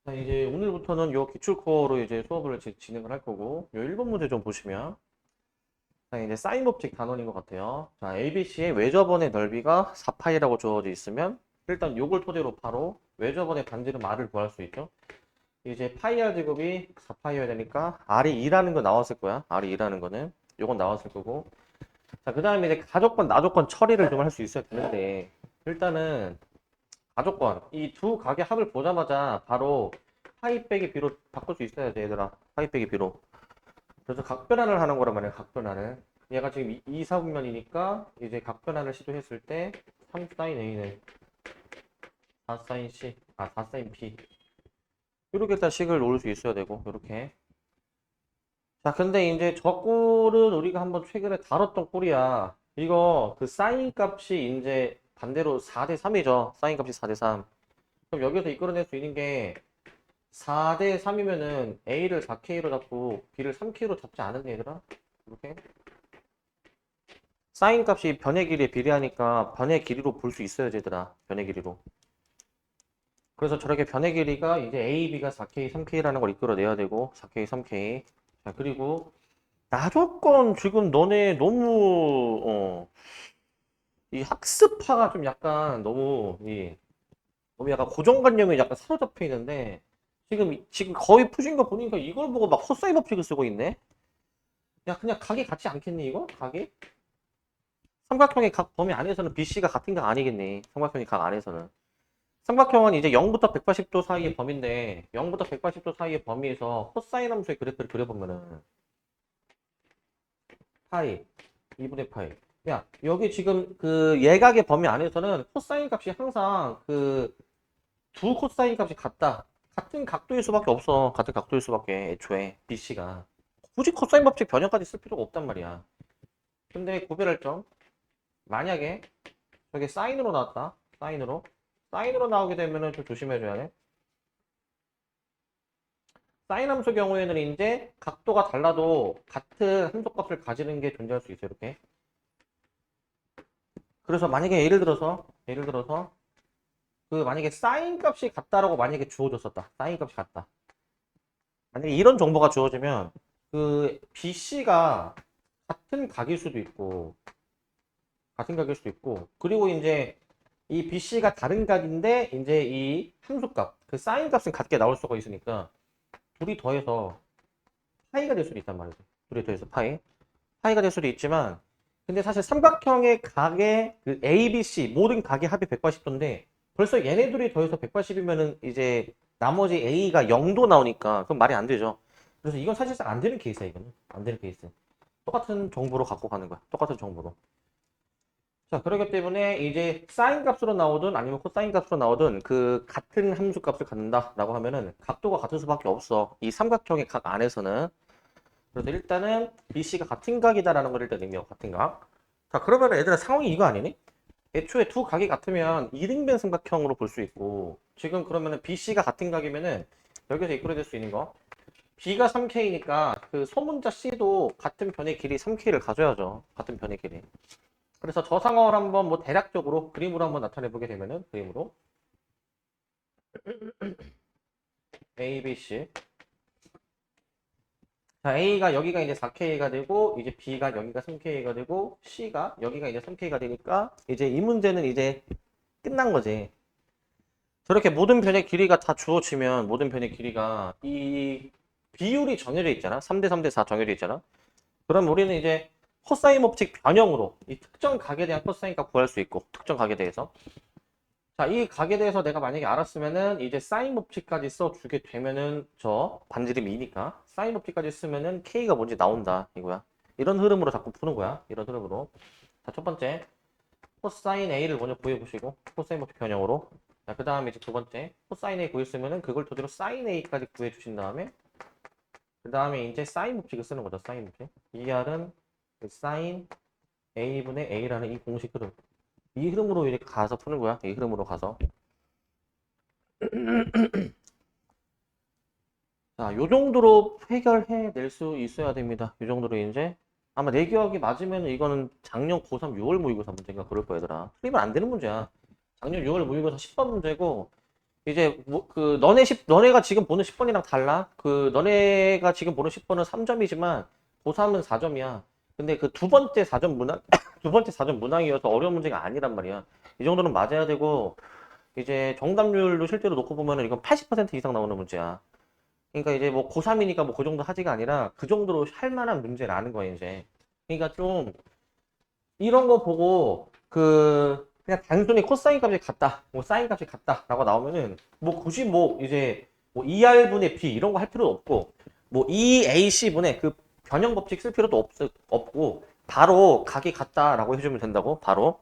자, 이제 오늘부터는 요 기출코어로 이제 수업을 진행을 할 거고, 요 1번 문제 좀 보시면, 자, 이제 사인 법칙 단원인 것 같아요. 자, ABC의 외접원의 넓이가 4파이라고 주어져 있으면, 일단 요걸 토대로 바로 외접원의 반지름 R을 구할 수 있죠. 이제 파이 R 제곱이 4파이여야 되니까, R이 2라는 거 나왔을 거야. R이 2라는 거는. 요건 나왔을 거고. 자, 그 다음에 이제 가족권, 나족권 처리를 좀 할 수 있어야 되는데, 일단은, 가족권. 이 두 각의 합을 보자마자 바로 파이 빼기 b로 바꿀 수 있어야 돼, 얘들아. 파이 빼기 b로. 그래서 각변환을 하는 거란 말이야, 각변환을. 얘가 지금 2사분면이니까 이제 각변환을 시도했을 때 3sin a는 4sin c, 4sin b. 이렇게 일단 식을 놓을 수 있어야 되고, 이렇게. 자, 근데 이제 저 꼴은 우리가 한번 최근에 다뤘던 꼴이야. 이거 그 사인 값이 이제 반대로 4대 3이죠. 사인 값이 4대 3. 그럼 여기서 이끌어낼 수 있는 게 4대 3이면은 A를 4K로 잡고 B를 3K로 잡지 않은 얘들아? 이렇게? 사인 값이 변의 길이에 비례하니까 변의 길이로 볼 수 있어요, 얘들아. 변의 길이로. 그래서 저렇게 변의 길이가 이제 A, B가 4K, 3K라는 걸 이끌어내야 되고 4K, 3K. 자, 그리고 나조건 지금 너네 너무 이 학습파가 좀 약간 너무 약간 고정관념에 약간 사로잡혀 있는데 지금 거의 푸신 거 보니까 이걸 보고 막 코사인 법칙을 쓰고 있네. 야, 그냥 각이 같지 않겠니, 이거? 각이? 삼각형의 각 범위 안에서는 BC가 같은 각 아니겠니? 삼각형의 각 안에서는. 삼각형은 이제 0부터 180도 사이의 범위인데, 0부터 180도 사이의 범위에서 코사인 함수의 그래프를 그려보면은, 파이, 2분의 파이. 야, 여기 지금 그 예각의 범위 안에서는 코사인 값이 항상 그 두 코사인 값이 같다. 같은 각도일 수밖에 없어. 같은 각도일 수밖에, 애초에, BC가. 굳이 코사인 법칙 변형까지 쓸 필요가 없단 말이야. 근데 구별할 점. 만약에 저게 사인으로 나왔다. 사인으로. 사인으로 나오게 되면은 좀 조심해줘야 돼. 사인 함수 경우에는 이제 각도가 달라도 같은 함수값을 가지는 게 존재할 수 있어요. 이렇게. 그래서 만약에 예를 들어서 그 만약에 사인 값이 같다라고 만약에 주어졌었다. 사인 값이 같다. 만약에 이런 정보가 주어지면 그 BC가 같은 각일 수도 있고 그리고 이제 이 BC가 다른 각인데 이제 이 함수값 그 사인 값은 같게 나올 수가 있으니까 둘이 더해서 파이가 될 수도 있단 말이죠. 둘이 더해서 파이가 될 수도 있지만 근데 사실 삼각형의 각의 그 A, B, C 모든 각의 합이 180도인데 벌써 얘네들이 더해서 180이면은 이제 나머지 A가 0도 나오니까 그건 말이 안 되죠. 그래서 이건 사실상 안 되는 케이스야. 이거는 안 되는 케이스. 똑같은 정보로 갖고 가는 거야. 똑같은 정보로. 자, 그렇기 때문에 이제 사인 값으로 나오든 아니면 코사인 값으로 나오든 그 같은 함수 값을 갖는다라고 하면은 각도가 같을 수밖에 없어. 이 삼각형의 각 안에서는. 그래서 일단은 BC가 같은 각이다라는 걸 일단 의미하고 같은 각. 자, 그러면 얘들아 상황이 이거 아니니? 애초에 두 각이 같으면 이등변 삼각형으로 볼 수 있고 지금 그러면은 BC가 같은 각이면은 여기서 이끌어낼 수 있는 거 B가 3K니까 그 소문자 C도 같은 변의 길이 3K를 가져야죠. 같은 변의 길이. 그래서 저 상황을 한번 뭐 대략적으로 그림으로 한번 나타내 보게 되면은 그림으로 A, B, C. 자, A가 여기가 이제 4K가 되고 이제 B가 여기가 3K가 되고 C가 여기가 이제 3K가 되니까 이제 이 문제는 이제 끝난 거지. 저렇게 모든 변의 길이가 다 주어지면 모든 변의 길이가 이 비율이 정해져 있잖아. 3대 3대 4 정해져 있잖아. 그럼 우리는 이제 코사인 법칙 변형으로 이 특정 각에 대한 코사인 값 구할 수 있고 특정 각에 대해서 자, 이 각에 대해서 내가 만약에 알았으면은 이제 사인 법칙까지 써주게 되면은 저 반지름이 2니까 사인 법칙까지 쓰면은 K가 뭔지 나온다 이거야. 이런 흐름으로 자꾸 푸는 거야. 이런 흐름으로. 자, 첫 번째 코사인 A를 먼저 구해보시고 코사인 법칙 변형으로 자, 그 다음에 이제 두 번째 코사인 A 구했으면은 그걸 토대로 사인 A까지 구해주신 다음에 그 다음에 이제 사인 법칙을 쓰는 거죠. 사인 법칙. ER은 그 사인 A분의 A라는 이 공식 흐름. 이 흐름으로 이렇게 가서 푸는 거야. 이 흐름으로 가서. 자, 요 정도로 해결해 낼 수 있어야 됩니다. 요 정도로 이제 아마 내 기억이 맞으면 이거는 작년 고3 6월 모의고사 문제인가 그럴 거야, 얘들아. 틀리면 안 되는 문제야. 작년 6월 모의고사 10번 문제고 이제 뭐 그 너네가 지금 보는 10번이랑 달라. 그 너네가 지금 보는 10번은 3점이지만 고3은 4점이야. 근데 그 두 번째 4점 문항 두 번째 4점 문항이어서 어려운 문제가 아니란 말이야. 이 정도는 맞아야 되고 이제 정답률도 실제로 놓고 보면은 이건 80% 이상 나오는 문제야. 그러니까 이제 뭐 고3이니까 뭐 그 정도 하지가 아니라 그 정도로 할 만한 문제라는 거야, 이제. 그러니까 좀 이런 거 보고 그냥 단순히 코사인 값이 같다, 뭐 사인 값이 같다라고 나오면은 뭐 굳이 뭐 이제 뭐 2R분의 B 이런 거 할 필요도 없고 뭐 2AC분의 그 변형 법칙 쓸 필요도 없고 바로 각이 같다라고 해주면 된다고 바로.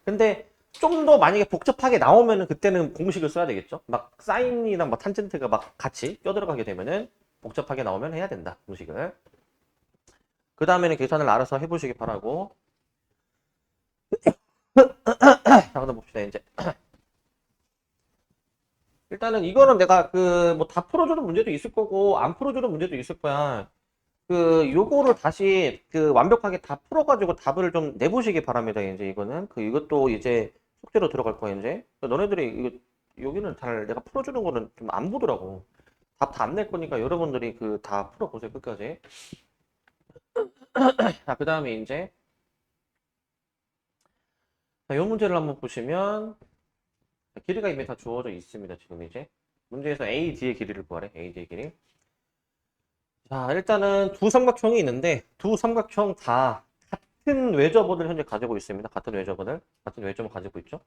근데 좀 더 만약에 복잡하게 나오면은 그때는 공식을 써야 되겠죠. 막 사인이랑 막 탄젠트가 막 같이 껴들어가게 되면은 복잡하게 나오면 해야 된다, 공식을. 그 다음에는 계산을 알아서 해보시기 바라고. 자, 그럼 봅시다, 이제. 일단은 이거는 내가 그 뭐 다 풀어주는 문제도 있을 거고 안 풀어주는 문제도 있을 거야. 그 요거를 다시 그 완벽하게 다 풀어가지고 답을 좀 내보시기 바랍니다. 이제 이거는 그 이것도 이제 숙제로 들어갈 거야 이제. 너네들이 이거 여기는 잘 내가 풀어주는 거는 좀 안 보더라고. 답 다 안 낼 거니까 여러분들이 그 다 풀어보세요 끝까지. 자, 그 다음에 이제 자, 요 문제를 한번 보시면 길이가 이미 다 주어져 있습니다. 지금 이제 문제에서 AD의 길이를 구하래. AD의 길이. 자, 일단은 두 삼각형이 있는데 두 삼각형 다 같은 외접원을 현재 가지고 있습니다. 같은 외접원을 가지고 있죠.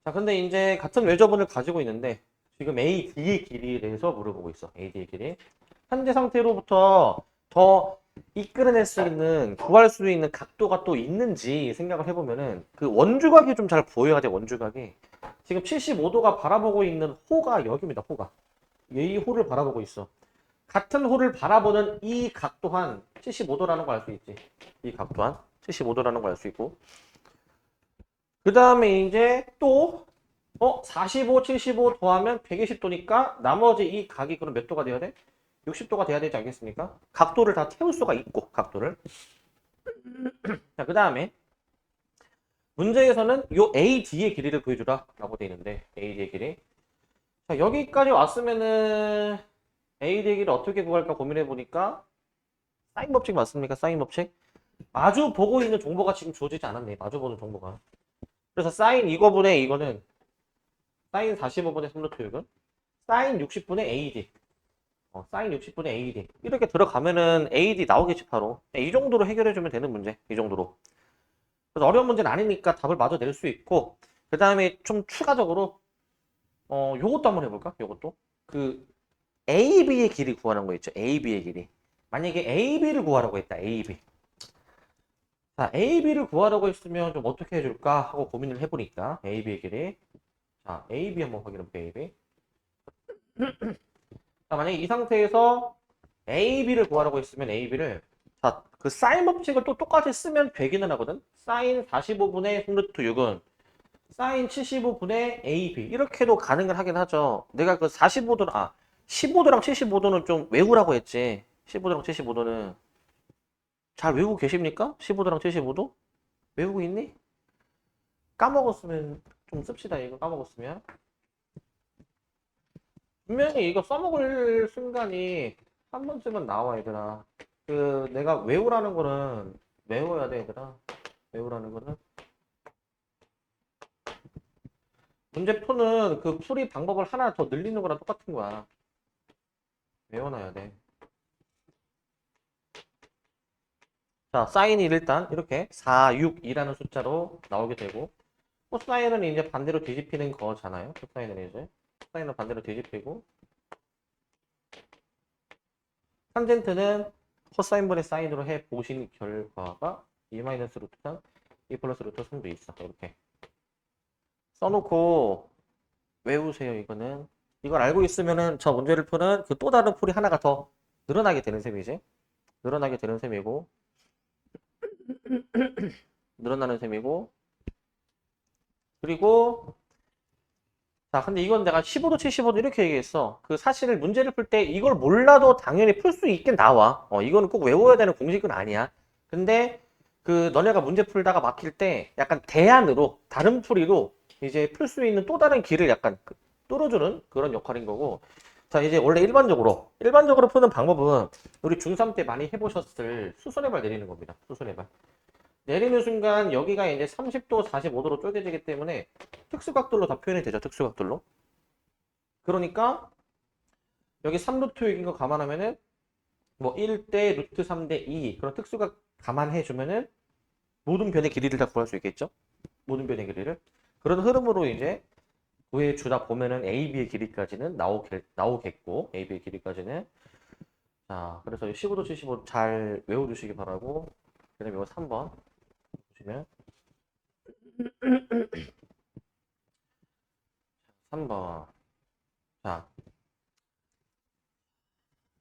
자, 근데 이제 같은 외접원을 가지고 있는데 지금 AD의 길이에 대해서 물어보고 있어. AD의 길이. 현재 상태로부터 더 이끌어낼 수 있는, 구할 수 있는 각도가 또 있는지 생각을 해보면은 그 원주각이 좀 잘 보여야 돼, 원주각이. 지금 75도가 바라보고 있는 호가 여기입니다, 호가. 이 호를 바라보고 있어. 같은 호를 바라보는 이 각 또한 75도라는 걸 알 수 있지. 이 각 또한 75도라는 걸 알 수 있고. 그 다음에 이제 또 45, 75 더하면 120도니까 나머지 이 각이 그럼 몇 도가 돼야 돼? 60도가 돼야 되지 않겠습니까? 각도를 다 태울 수가 있고, 각도를. 자, 그 다음에 문제에서는 요 AD의 길이를 구해주라 라고 되어 있는데 AD의 길이. 자, 여기까지 왔으면은 AD의 길이를 어떻게 구할까 고민해 보니까 사인 법칙 맞습니까? 사인 법칙? 마주 보고 있는 정보가 지금 주어지지 않았네. 마주 보는 정보가. 그래서 사인 이거분의 이거는 사인 45분의 3루트 6은 사인 60분의 AD. 사인 60분의 AD. 이렇게 들어가면은 AD 나오겠지, 바로. 이 정도로 해결해주면 되는 문제. 이 정도로. 그래서 어려운 문제는 아니니까 답을 마저 낼 수 있고, 그 다음에 좀 추가적으로, 요것도 한번 해볼까? 요것도. 그, AB의 길이 구하는 거 있죠. AB의 길이. 만약에 AB를 구하라고 했다. AB. 자, AB를 구하라고 했으면 좀 어떻게 해줄까 하고 고민을 해보니까, AB의 길이. 자, AB 한번 확인해볼게요, AB. 자, 만약에 이 상태에서 AB를 구하라고 했으면 AB를 자, 그 사인 법칙을 또 똑같이 쓰면 되기는 하거든. 사인 45분의 루트 6은 사인 75분의 AB 이렇게도 가능을 하긴 하죠. 내가 그 45도는 15도랑 75도는 좀 외우라고 했지. 15도랑 75도는 잘 외우고 계십니까? 15도랑 75도? 외우고 있니? 까먹었으면 좀 씁시다. 이거 까먹었으면. 분명히 이거 써먹을 순간이 한 번쯤은 나와, 얘들아. 그 내가 외우라는 거는 외워야 돼, 얘들아. 외우라는 거는 문제 푸는 그 풀이 방법을 하나 더 늘리는 거랑 똑같은 거야. 외워놔야 돼. 자, 사인이 일단 이렇게 4, 6, 2라는 숫자로 나오게 되고 코사인은 이제 반대로 뒤집히는 거잖아요. 코사인은 반대로 뒤집히고 탄젠트는 코사인분의 사인으로 해 보신 결과가 2 마이너스 루트 3, 2 플러스 루트 3도 있어. 이렇게 써놓고 외우세요. 이거는 이걸 알고 있으면은 저 문제를 푸는 그 또 다른 풀이 하나가 더 늘어나게 되는 셈이지. 늘어나게 되는 셈이고 늘어나는 셈이고 그리고 자, 근데 이건 내가 15도 75도 이렇게 얘기했어. 그 사실을 문제를 풀 때 이걸 몰라도 당연히 풀 수 있긴 나와. 이거는 꼭 외워야 되는 공식은 아니야. 근데 그 너네가 문제 풀다가 막힐 때 약간 대안으로 다른 풀이로 이제 풀 수 있는 또 다른 길을 약간 뚫어주는 그런 역할인 거고. 자, 이제 원래 일반적으로 푸는 방법은 우리 중3 때 많이 해보셨을 수선의 발 내리는 겁니다. 수선의 발. 내리는 순간 여기가 이제 30도, 45도로 쪼개지기 때문에 특수각들로 다 표현이 되죠. 특수각들로. 그러니까 여기 3루트 6인 거 감안하면은 뭐 1대 루트 3대 2 그런 특수각 감안해 주면은 모든 변의 길이를 다 구할 수 있겠죠. 모든 변의 길이를. 그런 흐름으로 이제 구해주다 보면은 AB의 길이까지는 나오겠고, AB의 길이까지는. 자, 그래서 15도 75도 잘 외워두시기 바라고. 그 다음에 이거 3번 보시면 3번. 자,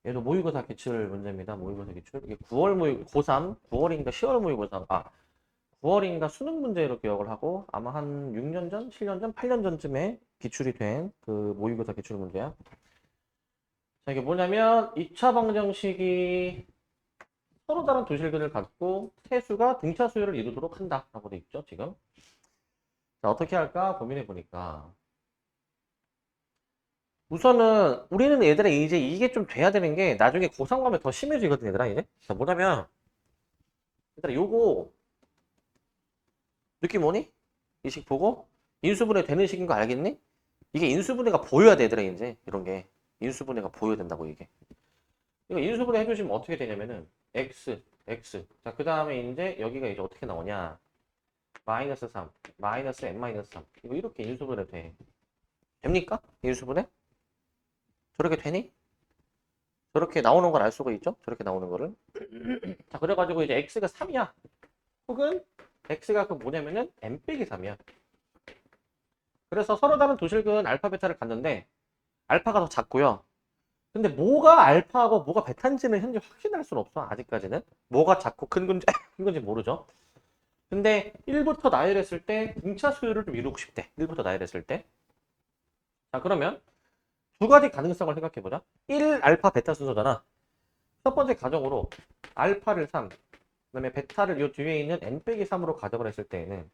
얘도 모의고사 기출 문제입니다. 모의고사 기출. 이게 9월 고3, 9월인가 10월 모의고사. 9월인가 수능 문제로 기억을 하고 아마 한 6년 전, 7년 전, 8년 전쯤에 기출이 된 그 모의고사 기출 문제야. 자, 이게 뭐냐면 2차 방정식이 서로 다른 도실근을 갖고 태수가 등차 수열을 이루도록 한다라고 돼 있죠, 지금. 자, 어떻게 할까 고민해 보니까 우선은 우리는 얘들아 이제 이게 좀 돼야 되는 게 나중에 고3 가면 더 심해지거든, 얘들아 이제. 자, 뭐냐면 얘들아 요거 느낌 오니? 이 식 보고 인수분해 되는 식인 거 알겠니? 이게 인수분해가 보여야 돼, 얘들아 이제 이런 게 인수분해가 보여야 된다고 이게. 이거 인수분해 해주시면 어떻게 되냐면은 x. 자, 그 다음에 이제 여기가 이제 어떻게 나오냐? 마이너스 3, 마이너스 n 마이너스 3. 이거 이렇게 인수분해 돼. 됩니까? 인수분해? 저렇게 되니? 저렇게 나오는 걸 알 수가 있죠? 저렇게 나오는 거를. 자, 그래가지고 이제 x가 3이야. 혹은 x가 그 뭐냐면은 n 빼기 3이야. 그래서 서로 다른 도실근 알파 베타를 갖는데 알파가 더 작고요. 근데 뭐가 알파하고 뭐가 베타인지는 현재 확신할 수는 없어. 아직까지는. 뭐가 작고 큰 건지 큰 건지 모르죠. 근데 1부터 나열했을 때 등차 수열을 좀 이루고 싶대. 1부터 나열했을 때. 자, 그러면 두 가지 가능성을 생각해 보자. 1 알파 베타 순서잖아. 첫 번째 가정으로 알파를 3, 그다음에 베타를 이 뒤에 있는 n 빼기 3으로 가정을 했을 때에는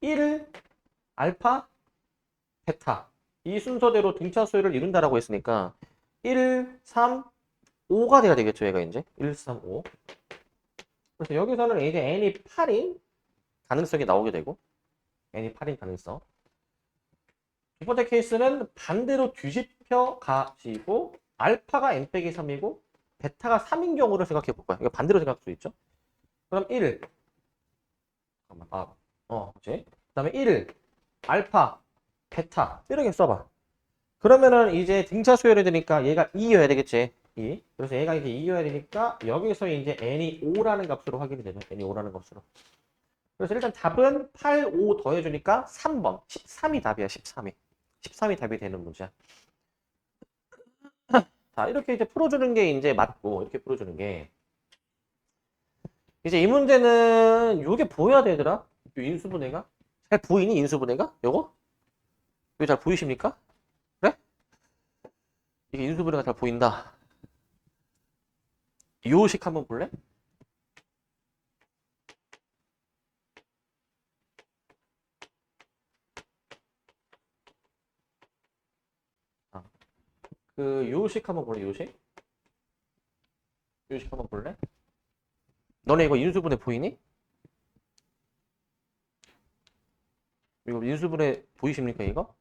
1 알파 베타 이 순서대로 등차 수열을 이룬다라고 했으니까 1, 3, 5가 돼야 되겠죠, 얘가 이제. 1, 3, 5. 그래서 여기서는 이제 n이 8인 가능성이 나오게 되고 n이 8인 가능성. 두 번째 케이스는 반대로 뒤집혀 가시고 알파가 n 빼기 3이고 베타가 3인 경우를 생각해 볼 거야. 이거 반대로 생각할 수 있죠. 그럼 1. 잠깐만. 그치? 그 다음에 1 알파 베타 이렇게 써봐. 그러면은 이제 등차 수열이 되니까 얘가 2여야 되겠지. 2. 그래서 얘가 이제 2여야 되니까 여기서 이제 n이 5라는 값으로 확인이 되죠. n이 5라는 값으로. 그래서 일단 답은 8, 5 더해주니까 3번. 13이 답이야. 13이. 13이 답이 되는 문제야. 자, 이렇게 이제 풀어주는 게 이제 맞고, 이렇게 풀어주는 게. 이제 이 문제는 요게 보여야 되더라. 요 인수분해가. 잘 보이니? 인수분해가? 요거? 이거 잘 보이십니까? 그래? 이게 인수분해가 잘 보인다. 요식 한번 볼래? 아, 그 요식 한번 볼래? 요식? 요식 한번 볼래? 너네 이거 인수분해 보이니? 이거 인수분해 보이십니까, 이거?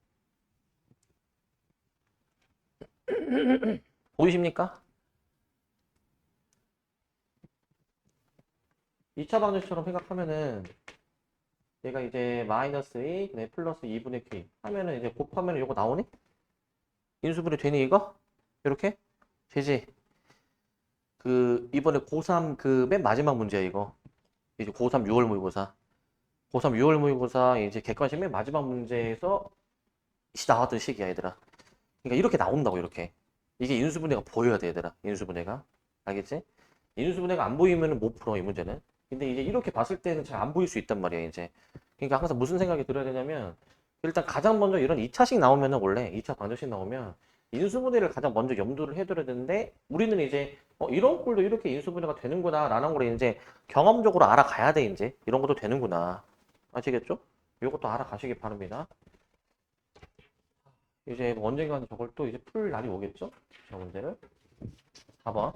보이십니까? 2차 방정식처럼 생각하면은 얘가 이제 마이너스 2, 네, 플러스 2분의 q 하면은 이제 곱하면은 이거 나오니? 인수분해 되니 이거? 이렇게? 되지? 그 이번에 고3 그 맨 마지막 문제야 이거. 이제 고3 6월 모의고사. 고3 6월 모의고사 이제 객관식 맨 마지막 문제에서 나왔던 식이야 얘들아. 그러니까 이렇게 나온다고 이렇게. 이게 인수분해가 보여야 돼 얘들아. 인수분해가. 알겠지? 인수분해가 안 보이면 못 풀어 이 문제는. 근데 이제 이렇게 봤을 때는 잘 안 보일 수 있단 말이야 이제. 그러니까 항상 무슨 생각이 들어야 되냐면 일단 가장 먼저 이런 2차식 나오면은 원래 2차 방정식 나오면 인수분해를 가장 먼저 염두를 해둬야 되는데 우리는 이제 이런 꼴도 이렇게 인수분해가 되는구나 라는 걸 이제 경험적으로 알아가야 돼 이제 이런 것도 되는구나. 아시겠죠? 이것도 알아가시기 바랍니다. 이제 뭐 언젠가는 저걸 또 이제 풀 날이 오겠죠? 저 문제를. 4번.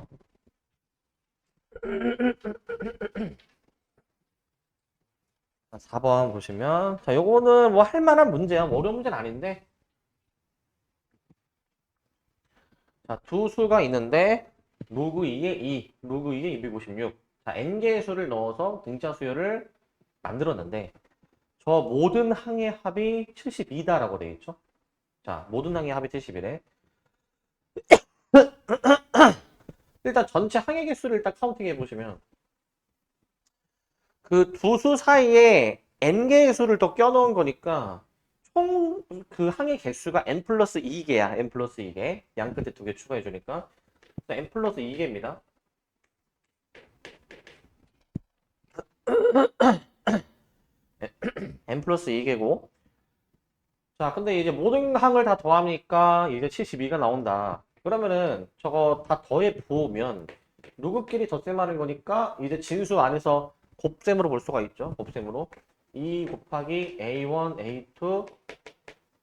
4번 보시면, 자, 요거는 뭐 할만한 문제야. 뭐 어려운 문제는 아닌데. 자, 두 수가 있는데, 로그 2에 2, 로그 2에 256. 자, n개의 수를 넣어서 등차 수열을 만들었는데, 저 모든 항의 합이 72다라고 되어 있죠? 자, 모든 항의 합이 71에. 일단 전체 항의 개수를 일단 카운팅해 보시면, 그 두 수 사이에 n개의 수를 더 껴넣은 거니까 총 그 항의 개수가 n 플러스 2개야. n 플러스 2개. 양 끝에 두 개 추가해 주니까 n 플러스 2개입니다. n 플러스 2개고. 자, 근데 이제 모든 항을 다 더하니까 이제 72가 나온다. 그러면은 저거 다 더해 부으면 누구끼리 덧셈하는 거니까 이제 진수 안에서 곱셈으로 볼 수가 있죠. 곱셈으로 2 곱하기 A1, A2,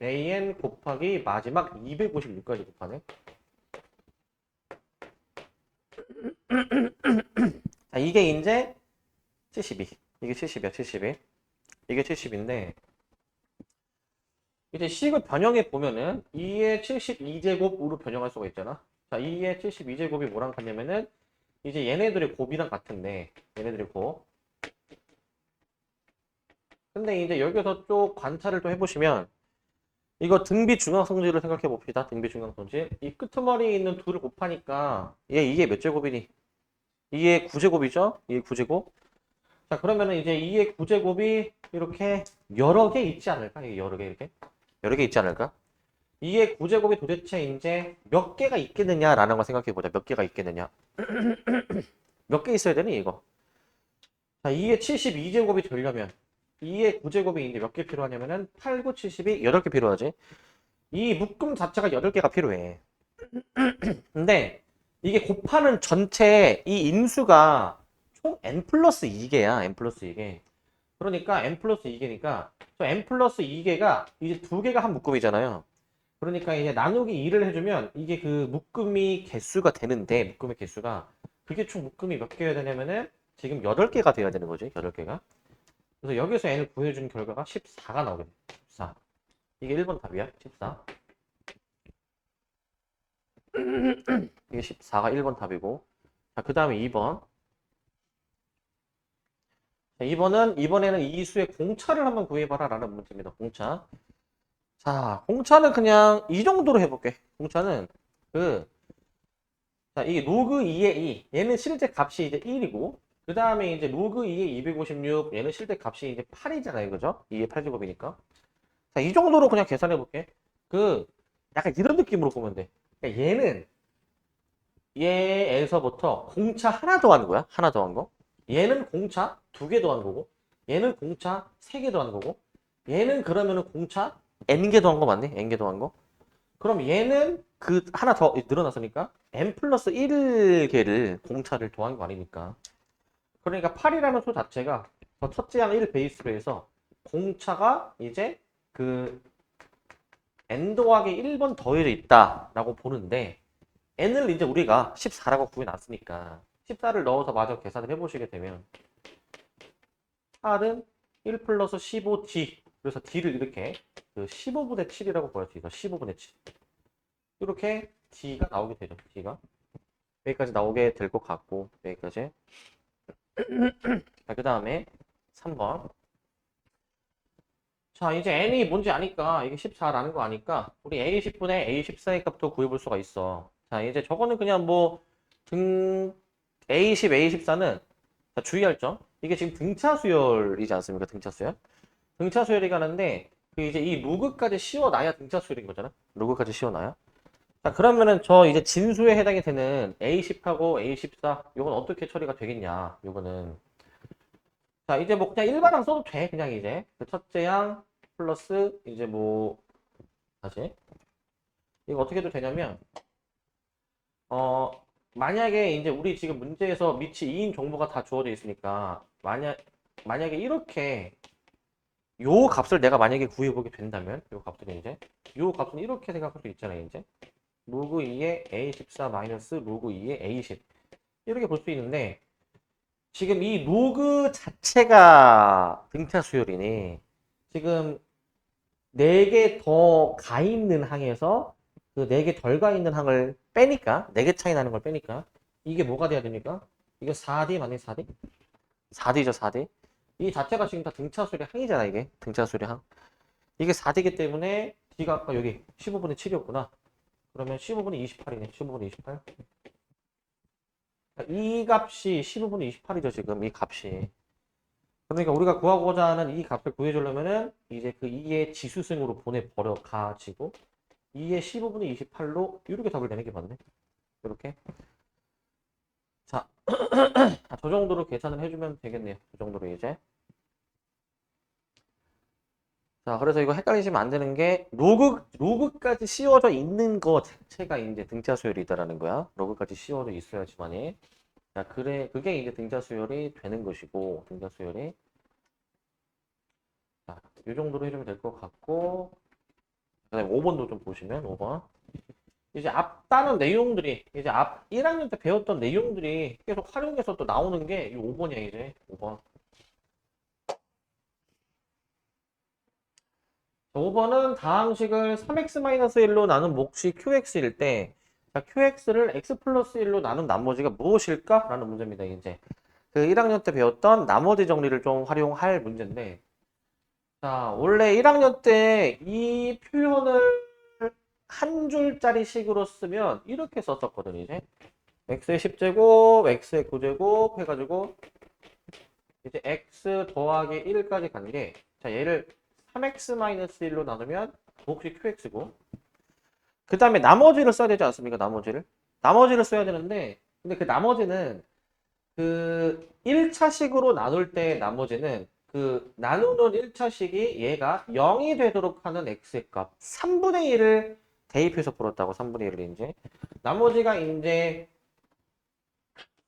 AN 곱하기 마지막 256까지 곱하네. 자, 이게 이제 72. 이게 70이야, 72. 이게 70인데 이제 식을 변형해 보면은 2의 72제곱으로 변형할 수가 있잖아. 자, 2의 72제곱이 뭐랑 같냐면은 이제 얘네들의 곱이랑 같은데 얘네들의 곱. 근데 이제 여기서 쭉 관찰을 또 해보시면 이거 등비 중앙성질을 생각해 봅시다. 등비 중앙성질. 이 끄트머리에 있는 둘을 곱하니까 이게 몇 제곱이니? 2의 9제곱이죠? 2의 9제곱. 자, 그러면은 이제 2의 9제곱이 이렇게 여러 개 있지 않을까? 이게 여러 개 이렇게. 여러 개 있지 않을까? 2의 9제곱이 도대체 이제 몇 개가 있겠느냐라는 걸 생각해 보자. 몇 개가 있겠느냐. 몇 개 있어야 되니 이거? 자, 2의 72제곱이 되려면 2의 9제곱이 이제 몇 개 필요하냐면은 8, 9, 72, 8개 필요하지. 이 묶음 자체가 8개가 필요해. 근데 이게 곱하는 전체 이 인수가 총 n 플러스 2개야. n 플러스 2개. 그러니까 n 플러스 2개니까 저 n 플러스 2개가 이제 두 개가 한 묶음이잖아요. 그러니까 이제 나누기 2를 해주면 이게 그 묶음이 개수가 되는데 묶음의 개수가 그게 총 묶음이 몇 개여야 되냐면은 지금 8개가 돼야 되는 거지. 8개가. 그래서 여기서 n을 구해준 결과가 14가 나오게 돼. 14. 이게 1번 답이야. 14. 이게 14가 1번 답이고. 자, 그 다음에 2번. 자, 이번에는 이 수의 공차를 한번 구해봐라 라는 문제입니다. 공차. 자, 공차는 그냥 이 정도로 해볼게. 공차는 자, 이게 로그 2의 2. 얘는 실제 값이 이제 1이고, 그 다음에 이제 로그 2의 256. 얘는 실제 값이 이제 8이잖아요. 그죠? 2의 8제곱이니까. 자, 이 정도로 그냥 계산해볼게. 약간 이런 느낌으로 보면 돼. 그러니까 얘는 얘에서부터 공차 하나 더한 거야. 하나 더한 거. 얘는 공차 두 개 더한 거고, 얘는 공차 세 개 더한 거고, 얘는 그러면은 공차 n개 더한 거 맞네? n개 더한 거. 그럼 얘는 그 하나 더 늘어났으니까 n 플러스 1개를 공차를 더한 거 아니니까. 그러니까 8이라는 수 자체가 저 첫째 항 1 베이스로 해서 공차가 이제 그 n 더하기 1번 더해져 있다라고 보는데 n을 이제 우리가 14라고 구해놨으니까 14를 넣어서 마저 계산을 해보시게 되면 8은 1 플러스 15d. 그래서 d를 이렇게 15분의 7이라고 보일 수 있어. 15분의 7. 이렇게 d가 나오게 되죠. d가. 여기까지 나오게 될 것 같고 여기까지. 자, 그 다음에 3번. 자, 이제 n이 뭔지 아니까 이게 14라는 거 아니까 우리 a10분의 a14의 값도 구해볼 수가 있어. 자, 이제 저거는 그냥 뭐 a10, a14는 주의할 점. 이게 지금 등차 수열이지 않습니까? 등차 수열. 등차 수열이 가는데 그 이제 이 로그까지 씌워놔야 등차 수열인 거잖아. 로그까지 씌워놔야. 자, 그러면은 저 이제 진수에 해당이 되는 A10하고 A14 요건 어떻게 처리가 되겠냐? 요거는 자, 이제 뭐 그냥 일반항 써도 돼. 그냥 이제 그 첫째 항 플러스 이제 뭐 다시 이거 어떻게 해도 되냐면 어 만약에 이제 우리 지금 문제에서 밑이 2인 정보가 다 주어져 있으니까 만약에 이렇게 요 값을 내가 만약에 구해보게 된다면 요 값들이 이제 요 값은 이렇게 생각할 수 있잖아요. 이제 로그 2의 A14 마이너스 로그 2의 A10 이렇게 볼 수 있는데 지금 이 로그 자체가 등차 수열이니 지금 4개 더 가 있는 항에서 그 4개 덜 가 있는 항을 빼니까 4개 차이 나는 걸 빼니까 이게 뭐가 돼야 됩니까? 이거 4D 맞네 4D? 4D죠 4D. 이 자체가 지금 다 등차 수열의 항이잖아 이게 등차 수열의 항. 이게 4D이기 때문에 D가 아까 여기 15분의 7이었구나. 그러면 15분의 28이네 15분의 28. 이 값이 15분의 28이죠 지금 이 값이. 그러니까 우리가 구하고자 하는 이 값을 구해주려면은 이제 그 2의 지수승으로 보내버려 가지고 2의 15분의 28로 이렇게 답을 내는 게 맞네. 이렇게. 자, 저 정도로 계산을 해주면 되겠네요. 그 정도로 이제. 자, 그래서 이거 헷갈리시면 안 되는 게 로그까지 씌워져 있는 거 자체가 이제 등차 수열이다라는 거야. 로그까지 씌워져 있어야지만이. 자, 그래, 그게 이제 등차 수열이 되는 것이고, 등차 수열이. 자, 이 정도로 해주면 될 것 같고, 그다음에 5번도 좀 보시면 5번. 이제 앞 다른 내용들이 이제 앞 1학년 때 배웠던 내용들이 계속 활용해서 또 나오는 게 이 5번이야 이제 5번. 5번은 다항식을 3x-1로 나눈 몫이 qx일 때 자, qx를 x 플러스 1로 나눈 나머지가 무엇일까? 라는 문제입니다. 이제 그 1학년 때 배웠던 나머지 정리를 좀 활용할 문제인데 자, 원래 1학년 때 이 표현을 한 줄짜리 식으로 쓰면 이렇게 썼었거든 이제 x의 10제곱, x의 9제곱 해가지고 이제 x 더하기 1까지 간 게 자 얘를 3x-1로 나누면 몫이 qx고 그 다음에 나머지를 써야 되지 않습니까? 나머지를 써야 되는데 근데 그 나머지는 그 1차식으로 나눌 때 나머지는 그 나누는 1차식이 얘가 0이 되도록 하는 x의 값 3분의 1을 대입해서 풀었다고 3분의 1을 이제 나머지가 이제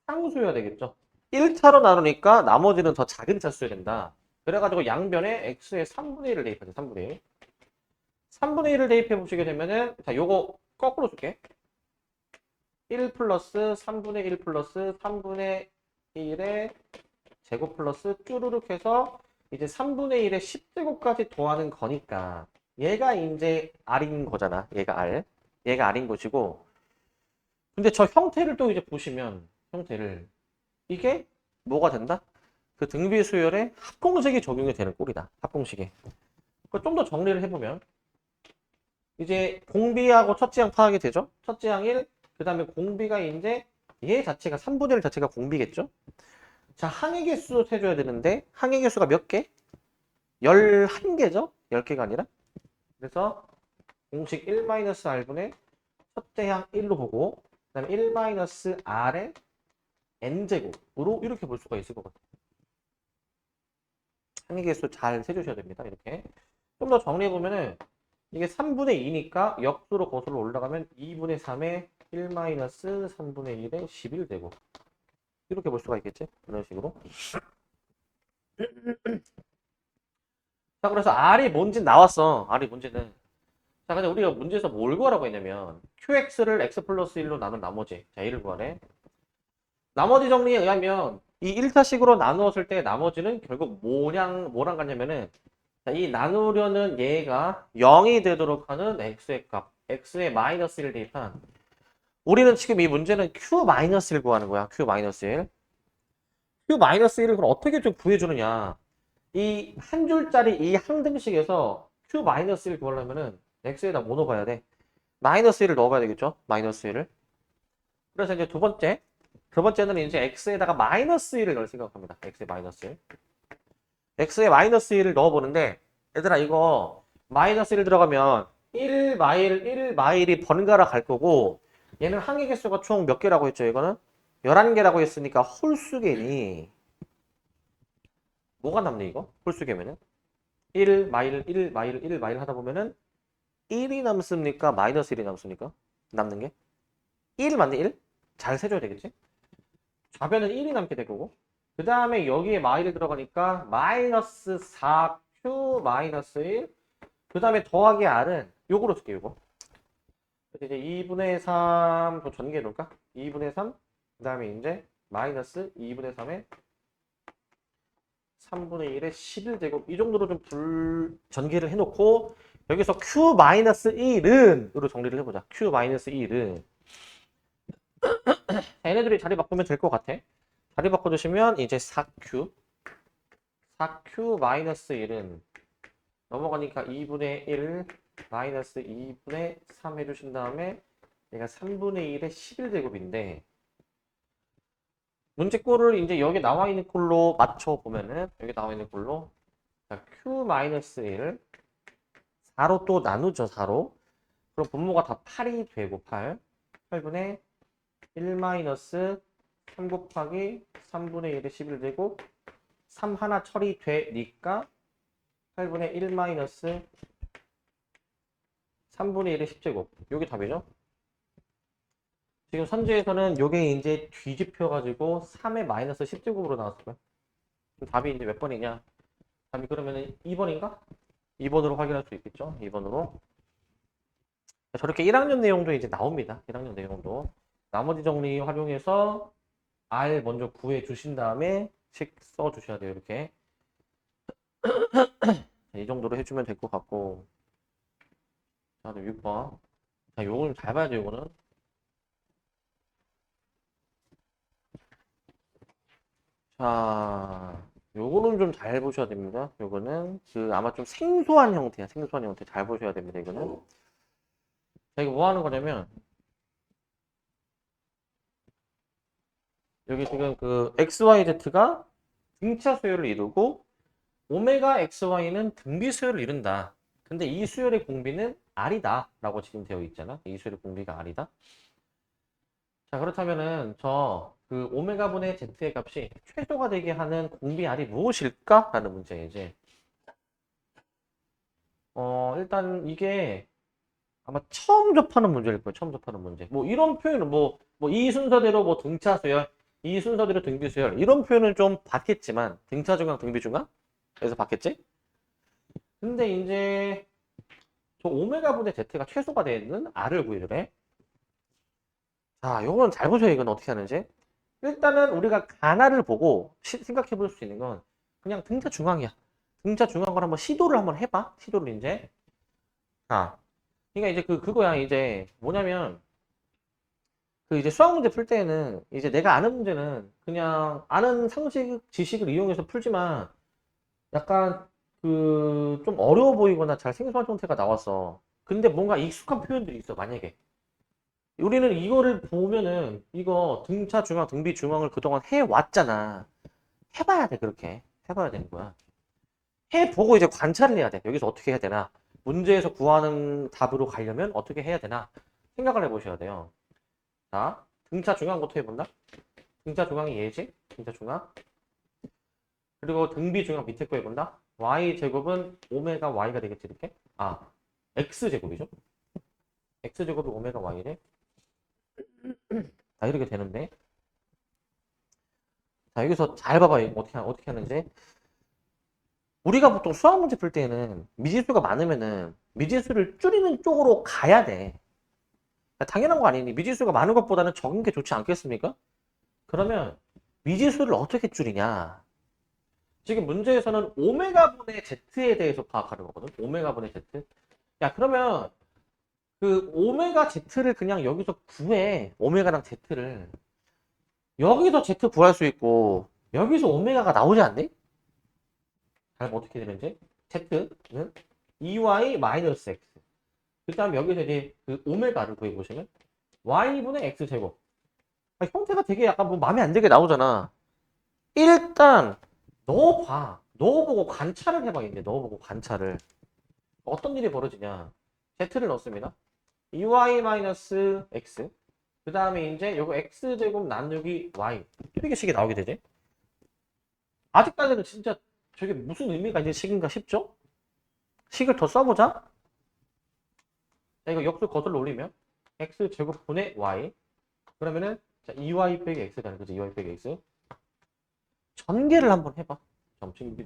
상수여야 되겠죠. 1차로 나누니까 나머지는 더 작은 차 써야 된다. 그래가지고 양변에 x의 3분의 1을 대입하죠. 3분의 1. 3분의 1을 대입해 보시게 되면은 자 요거 거꾸로 줄게. 1 플러스 3분의 1 플러스 3분의 1의 제곱 플러스 쭈루룩 해서 이제 3분의 1의 10제곱까지 더하는 거니까 얘가 이제 R인 거잖아. 얘가 R. 얘가 R인 것이고 근데 저 형태를 또 이제 보시면 형태를 이게 뭐가 된다? 그 등비 수열에 합공식이 적용이 되는 꼴이다. 합공식에. 좀 더 정리를 해보면 이제 공비하고 첫째 항 파악이 되죠? 첫째 항 1, 그 다음에 공비가 이제 얘 자체가 3분의 1 자체가 공비겠죠? 자, 항의 개수 세줘야 되는데 항의 개수가 몇 개? 11개죠? 10개가 아니라. 그래서 공식 1-R분의 첫째 항 1로 보고 그 다음에 1-R의 n제곱으로 이렇게 볼 수가 있을 것 같아요. 항의 개수 잘 세주셔야 됩니다. 이렇게. 좀 더 정리해보면은 이게 3분의 2니까 역수로 거슬러 올라가면 2분의 3의 1-3분의 1의 11 되고 이렇게 볼 수가 있겠지? 이런 식으로. 자, 그래서 R이 뭔지 나왔어. R이 뭔지는. 자, 근데 우리가 문제에서 뭘 구하라고 했냐면 QX를 X 플러스 1로 나눈 나머지. 자, 이를 구하래. 나머지 정리에 의하면 이 1차식으로 나누었을 때 나머지는 결국 뭐랑 같냐면은 자, 이 나누려는 얘가 0이 되도록 하는 x의 값, x의 마이너스 1을 대입한 우리는 지금 이 문제는 q-1 구하는 거야. q-1. q-1을 그럼 어떻게 좀 구해주느냐. 이 한 줄짜리 이 항등식에서 q-1 구하려면은 x에다 뭐 넣어봐야 돼? 마이너스 1을 넣어봐야 되겠죠? 마이너스 1을. 그래서 이제 두 번째는 이제 x에다가 마이너스 1을 넣을 생각합니다. x의 마이너스 1. x에 마이너스 1을 넣어보는데 얘들아 이거 마이너스 1 들어가면 1마일이 번갈아 갈 거고 얘는 항의 개수가 총 몇 개라고 했죠? 이거는 11개라고 했으니까 홀수개니 뭐가 남네 이거? 홀수개면은 1마일 하다 보면은 1이 남습니까? 마이너스 1이 남습니까? 남는 게? 1 맞네 1? 잘 세줘야 되겠지? 좌변은 1이 남게 될 거고 그 다음에 여기에 마일이 들어가니까 마이너스 4 Q-1. 그 다음에 더하기 R은 요거로 쓸게요, 요거. 이제 2분의 3, 또 전개해 놓을까? 2분의 3, 그 다음에 이제 마이너스 2분의 3에 3분의 1에 11제곱. 이 정도로 좀 전개를 해놓고, 여기서 Q-1은, 으로 정리를 해보자. Q-1은. 얘네들이 자리 바꾸면 될 것 같아. 자리 바꿔주시면 이제 4Q. 4Q-1은 넘어가니까 2분의 1 마이너스 2분의 3 해주신 다음에 얘가 3분의 1의 11제곱인데 문제 꼴을 이제 여기 나와 있는 꼴로 맞춰보면은 여기 나와 있는 꼴로 Q-1 4로 또 나누죠. 4로. 그럼 분모가 다 8이 되고 8분의 1 마이너스 3 곱하기 3분의 1의 11제곱 3 하나 처리되니까 8분의 1 마이너스 3분의 1의 10제곱. 요게 답이죠. 지금 선지에서는 요게 이제 뒤집혀가지고 3의 마이너스 10제곱으로 나왔어요. 답이 이제 몇 번이냐? 답이 그러면은 2번인가? 2번으로 확인할 수 있겠죠? 2번으로. 저렇게 1학년 내용도 이제 나옵니다. 1학년 내용도. 나머지 정리 활용해서 R 먼저 구해 주신 다음에 식 써 주셔야 돼요. 이렇게. 이 정도로 해주면 될 것 같고. 자, 6번. 자, 요거는 잘 봐야죠, 요거는. 자, 요거는 좀 잘 보셔야 됩니다. 요거는 아마 좀 생소한 형태야. 생소한 형태 잘 보셔야 됩니다. 이거는. 자, 이거 뭐 하는 거냐면 여기 지금 XYZ가 등차 수열을 이루고 오메가 XY는 등비 수열을 이룬다. 근데 이 수열의 공비는 R이다 라고 지금 되어 있잖아. 이 수열의 공비가 R이다. 자, 그렇다면은 오메가 분의 Z의 값이 최소가 되게 하는 공비 R이 무엇일까? 라는 문제예요, 이제. 일단 이게 아마 처음 접하는 문제일 거예요. 처음 접하는 문제. 뭐 이런 표현은 이 순서대로 등차 수열, 이 순서대로 등비 수열 이런 표현은 좀 봤겠지만 등차 중앙, 등비 중앙 에서 봤겠지? 근데 이제 저 오메가 분의 Z가 최소가 되는 R을 구해를 해. 자, 요건 잘 보셔요. 이건 어떻게 하는지. 일단은 우리가 가나를 보고 생각해 볼 수 있는 건 그냥 등차 중앙이야. 등차 중앙을 한번 시도를 한번 해봐. 시도를 이제. 자, 그러니까 이제 그거야. 이제 뭐냐면 이제 수학 문제 풀 때는 이제 내가 아는 문제는 그냥 아는 상식 지식을 이용해서 풀지만 약간 좀 어려워 보이거나 잘 생소한 형태가 나왔어. 근데 뭔가 익숙한 표현들이 있어. 만약에 우리는 이거를 보면은 이거 등차 중앙, 등비 중앙을 그동안 해왔잖아. 해봐야 돼. 그렇게 해봐야 되는 거야. 해보고 이제 관찰을 해야 돼. 여기서 어떻게 해야 되나? 문제에서 구하는 답으로 가려면 어떻게 해야 되나? 생각을 해보셔야 돼요. 자, 등차 중앙부터 해본다. 등차 중앙이 얘지? 등차 중앙. 그리고 등비 중앙 밑에 거 해본다. y제곱은 오메가 y가 되겠지, 이렇게? x제곱이죠? x제곱이 오메가 y래. 이렇게 되는데. 자, 여기서 잘 봐봐요. 어떻게 하는지. 우리가 보통 수학 문제 풀 때는 미지수가 많으면은 미지수를 줄이는 쪽으로 가야 돼. 당연한 거 아니니? 미지수가 많은 것보다는 적은 게 좋지 않겠습니까? 그러면 미지수를 어떻게 줄이냐? 지금 문제에서는 오메가 분의 Z에 대해서 파악하는 거거든. 오메가 분의 Z. 야, 그러면 오메가 Z를 그냥 여기서 구해. 오메가랑 Z를. 여기서 Z 구할 수 있고 여기서 오메가가 나오지 않니? 잘 어떻게 되는지. Z는 2y-x. 그 다음 여기서 이제 오메가를 구해보시면 y분의 x제곱. 형태가 되게 약간 마음에 안 들게 나오잖아. 일단 넣어봐. 넣어보고 관찰을 해봐. 이제 넣어보고 관찰을. 어떤 일이 벌어지냐. Z를 넣습니다. 2y-x. 그 다음에 이제 요거 x제곱 나누기 y. 이렇게 식이 나오게 되지. 아직까지는 진짜 저게 무슨 의미가 있는 식인가 싶죠? 식을 더 써보자. 자, 이거 역수 거슬러 올리면 x제곱분의 y. 그러면은 자, 2y 빼기 x가 되는 거지. 2y 빼기 x. 전개를 한번 해봐.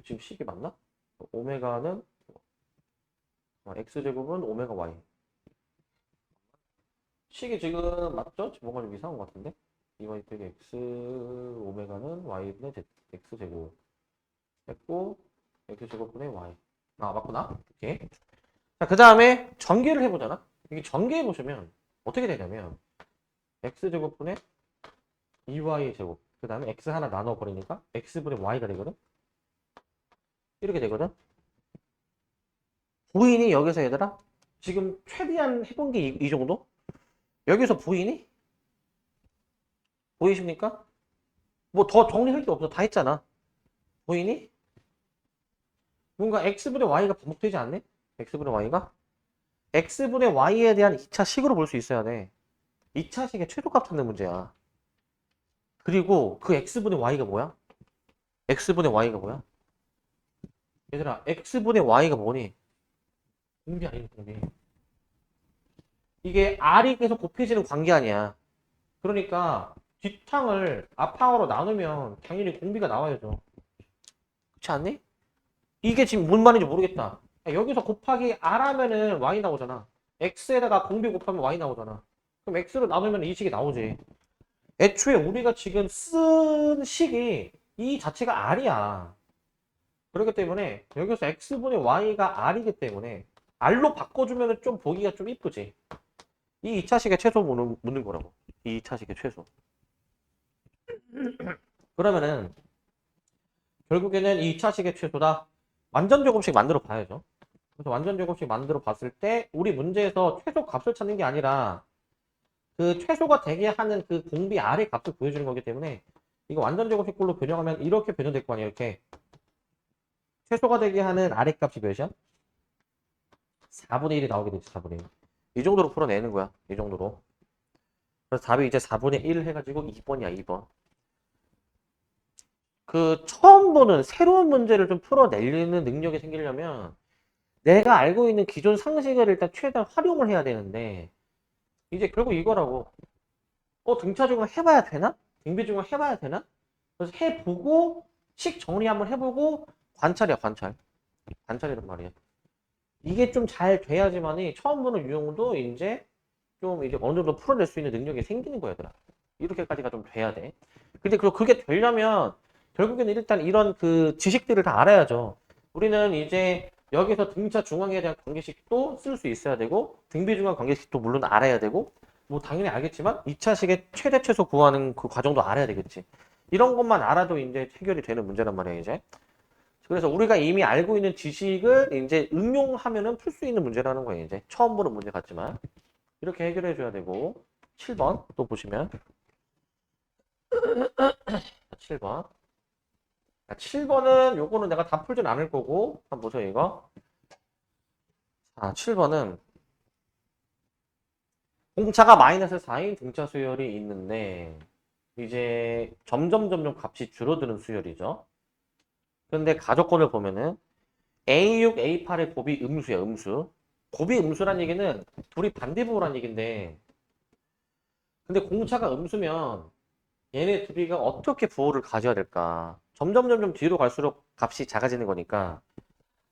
지금 식이 맞나? 오메가는 x제곱은 오메가 y. 식이 지금 맞죠? 뭔가 좀 이상한 것 같은데? 2y 빼기 x 오메가는 y분의 x제곱 했고 x제곱분의 y. 아, 맞구나. 오케이. 자, 그 다음에 전개를 해보잖아. 이게 전개해보시면 어떻게 되냐면 x제곱분의 2y제곱 그 다음에 x 하나 나눠버리니까 x분의 y가 되거든? 이렇게 되거든? 보이니? 여기서 얘들아? 지금 최대한 해본 게 이 정도? 여기서 보이니? 보이십니까? 뭐 더 정리할 게 없어. 다 했잖아. 보이니? 뭔가 x분의 y가 반복되지 않네? x분의 y가? x분의 y에 대한 2차 식으로 볼 수 있어야 돼. 2차 식의 최소값 찾는 문제야. 그리고 그 x분의 y가 뭐야? x분의 y가 뭐야? 얘들아, x분의 y가 뭐니? 공비 아니니, 공비. 이게 r이 계속 곱해지는 관계 아니야. 그러니까 뒷항을 앞항으로 나누면 당연히 공비가 나와야죠. 그렇지 않니? 이게 지금 뭔 말인지 모르겠다. 여기서 곱하기 r 하면은 y 나오잖아. x에다가 공비 곱하면 y 나오잖아. 그럼 x로 나누면 이 식이 나오지. 애초에 우리가 지금 쓴 식이 이 자체가 r이야. 그렇기 때문에 여기서 x분의 y가 r이기 때문에 r로 바꿔주면 좀 보기가 좀 이쁘지. 이 2차식의 최소 묻는 거라고. 이 2차식의 최소. 그러면은 결국에는 이 2차식의 최소다. 완전 제곱식 만들어 봐야죠. 그래서 완전 제곱식 만들어 봤을 때 우리 문제에서 최소 값을 찾는 게 아니라 그 최소가 되게 하는 그 공비 R의 값을 보여주는 거기 때문에 이거 완전 제곱식꼴로 변형하면 이렇게 변형될 거 아니에요. 이렇게 최소가 되게 하는 R의 값이 몇이야? 4분의 1이 나오게 되지. 4분의 1. 이 정도로 풀어내는 거야. 이 정도로. 그래서 답이 이제 4분의 1 해가지고 2번이야. 2번. 그 처음 보는 새로운 문제를 좀 풀어내려는 능력이 생기려면 내가 알고 있는 기존 상식을 일단 최대한 활용을 해야 되는데 이제 결국 이거라고. 등차적으로 해봐야 되나? 등비중을 해봐야 되나? 그래서 해보고 식 정리 한번 해보고 관찰이야. 관찰. 관찰이란 말이야. 이게 좀 잘 돼야지만이 처음 보는 유형도 이제 좀 이제 어느 정도 풀어낼 수 있는 능력이 생기는 거야, 얘들아. 이렇게까지가 좀 돼야 돼. 근데 그게 되려면 결국에는 일단 이런 그 지식들을 다 알아야죠. 우리는 이제 여기서 등차 중앙에 대한 관계식도 쓸 수 있어야 되고 등비 중앙 관계식도 물론 알아야 되고 뭐 당연히 알겠지만 2차식의 최대 최소 구하는 그 과정도 알아야 되겠지. 이런 것만 알아도 이제 해결이 되는 문제란 말이야, 이제. 그래서 우리가 이미 알고 있는 지식을 이제 응용하면은 풀 수 있는 문제라는 거예요, 이제. 처음 보는 문제 같지만. 이렇게 해결해 줘야 되고. 7번 또 보시면 7번. 7번은 요거는 내가 다 풀진 않을 거고 한번 보세요 이거. 7번은 공차가 마이너스 4인 등차 수열이 있는데 이제 점점 값이 줄어드는 수열이죠. 근데 가조건을 보면은 A6, A8의 곱이 음수야, 음수. 곱이 음수란 얘기는 둘이 반대부호란 얘긴데 근데 공차가 음수면 얘네 둘이가 어떻게 부호를 가져야 될까? 점점 뒤로 갈수록 값이 작아지는 거니까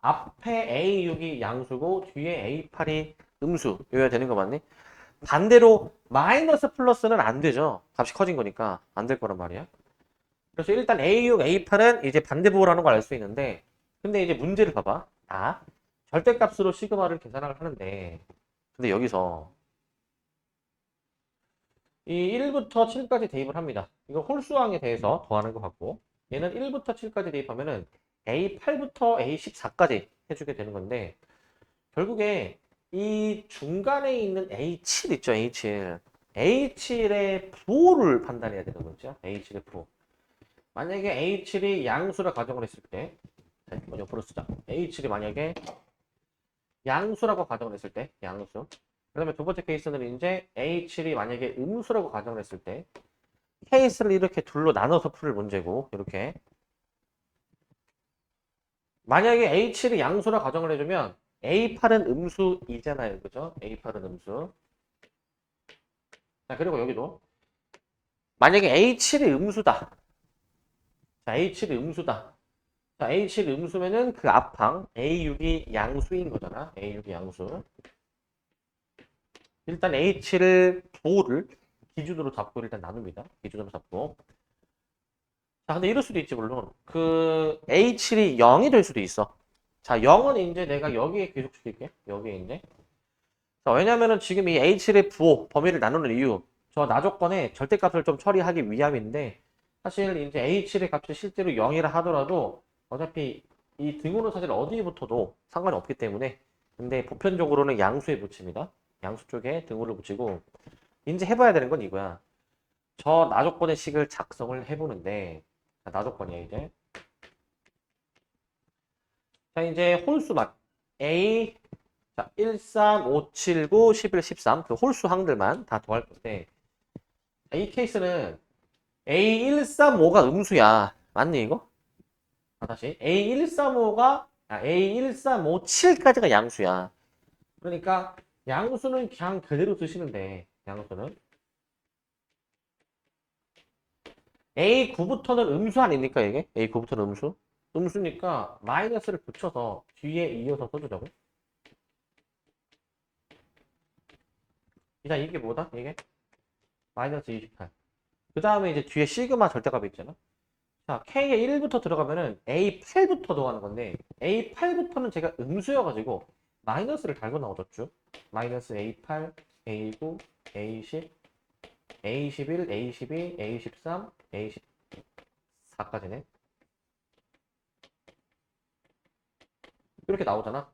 앞에 A6이 양수고 뒤에 A8이 음수여야 되는 거 맞니? 반대로 마이너스 플러스는 안 되죠. 값이 커진 거니까 안 될 거란 말이야. 그래서 일단 A6, A8은 이제 반대부호라는 걸 알 수 있는데 근데 이제 문제를 봐봐. 절대값으로 시그마를 계산을 하는데 근데 여기서 이 1부터 7까지 대입을 합니다. 이거 홀수항에 대해서 더하는 것 같고 얘는 1부터 7까지 대입하면은 A8부터 A14까지 해주게 되는 건데 결국에 이 중간에 있는 A7 있죠, A7. A7의 부호를 판단해야 되는 거죠. A7의 부호. 만약에 A7이 양수라 가정을 했을 때 먼저 옆으로 쓰자. A7이 만약에 양수라고 가정을 했을 때 양수. 그 다음에 두 번째 케이스는 이제 A7이 만약에 음수라고 가정을 했을 때 케이스를 이렇게 둘로 나눠서 풀 문제고 이렇게 만약에 A7이 양수라 가정을 해주면 A8은 음수이잖아요. 그죠? A8은 음수. 자, 그리고 여기도 만약에 A7이 음수다. 자, A7이 음수다. 자, H1 음수면은 그 앞항 A6이 양수인 거잖아. A6이 양수. 일단 H를 도를 기준으로 잡고 일단 나눕니다. 기준으로 잡고. 자, 근데 이럴 수도 있지, 물론. 그 H7이 0이 될 수도 있어. 자, 0은 이제 내가 여기에 귀속시킬게. 여기에 이제. 자, 왜냐면은 지금 이 H의 부호, 범위를 나누는 이유. 저 나조건에 절대값을 좀 처리하기 위함인데, 사실 이제 H의 값이 실제로 0이라 하더라도, 어차피 이 등호는 사실 어디에 붙어도 상관이 없기 때문에, 근데 보편적으로는 양수에 붙입니다. 양수 쪽에 등호를 붙이고, 이제 해봐야 되는 건 이거야. 저 나조건의 식을 작성을 해보는데, 자, 나조건이야, 이제. 자, 이제 홀수만. A, 자, 1, 3, 5, 7, 9, 11, 13. 그 홀수 항들만 다 더할 건데, 자, 이 케이스는 A135가 음수야. 맞니, 이거? 아, 다시. A1357까지가 양수야. 그러니까, 양수는 그냥 그대로 쓰시면 돼. 양수는. A9부터는 음수 아닙니까, 이게? A9부터는 음수? 음수니까 마이너스를 붙여서 뒤에 이어서 써주자고. 자, 이게 뭐다? 이게? 마이너스 28. 그 다음에 이제 뒤에 시그마 절대값이 있잖아. 자, K에 1부터 들어가면은 A8부터 더하는 건데, A8부터는 제가 음수여가지고, 마이너스를 달고 나오죠, 쭉. 마이너스 A8, A9, A10, A11, A12, A13, A14까지네. 이렇게 나오잖아.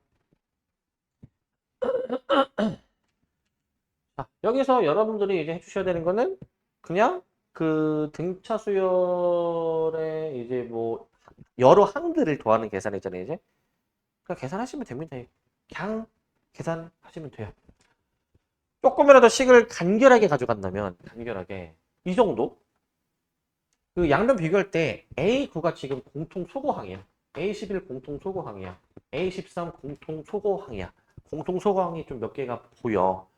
자, 여기서 여러분들이 이제 해주셔야 되는 거는 그냥 그 등차 수열의 이제 뭐 여러 항들을 더하는 계산 있잖아요, 이제. 그냥 계산하시면 됩니다. 그냥 계산하시면 돼요. 조금이라도 식을 간결하게 가져간다면 간결하게 이 정도? 그 양변 비교할 때 A9가 지금 공통 소거항이야. A11 공통 소거항이야. A13 공통 소거항이야. 공통 소거항이 좀 몇 개가 보여.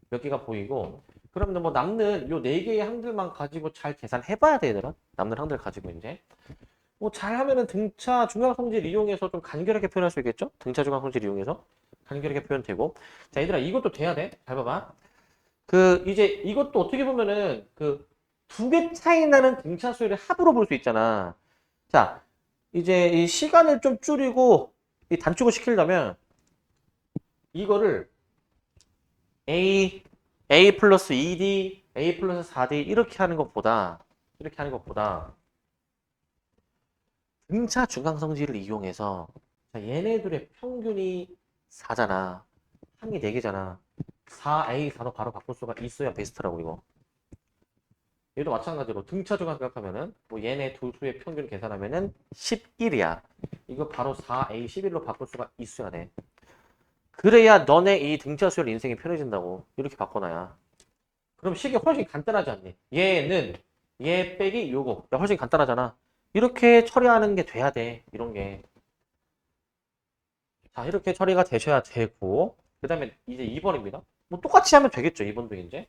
몇 개가 보이고 그러면 뭐 남는 요 네 개의 항들만 가지고 잘 계산해 봐야 되더라. 남는 항들 가지고 이제 뭐 잘하면은 등차 중앙성질 이용해서 좀 간결하게 표현할 수 있겠죠? 등차 중앙성질 이용해서 간결하게 표현되고 자 얘들아 이것도 돼야 돼. 잘 봐봐. 그 이제 이것도 어떻게 보면은 그 두 개 차이 나는 등차 수열의 합으로 볼 수 있잖아. 자 이제 이 시간을 좀 줄이고 이 단축을 시키려면 이거를 A 플러스 2D, A 플러스 4D 이렇게 하는 것보다 등차 중앙성질을 이용해서 자, 얘네들의 평균이 4잖아. 항이 4개잖아. 4A4로 바로 바꿀 수가 있어야 베스트라고 이거. 얘도 마찬가지로 등차 중앙 생각하면은 뭐 얘네 두 수의 평균 계산하면은 11이야. 이거 바로 4A11로 바꿀 수가 있어야 돼. 그래야 너네 이 등차 수열 인생이 편해진다고. 이렇게 바꿔놔야. 그럼 식이 훨씬 간단하지 않니? 얘는 얘 빼기 요거. 야, 훨씬 간단하잖아. 이렇게 처리하는 게 돼야 돼. 이런 게. 자, 이렇게 처리가 되셔야 되고. 그 다음에 이제 2번입니다. 뭐 똑같이 하면 되겠죠. 2번도 이제.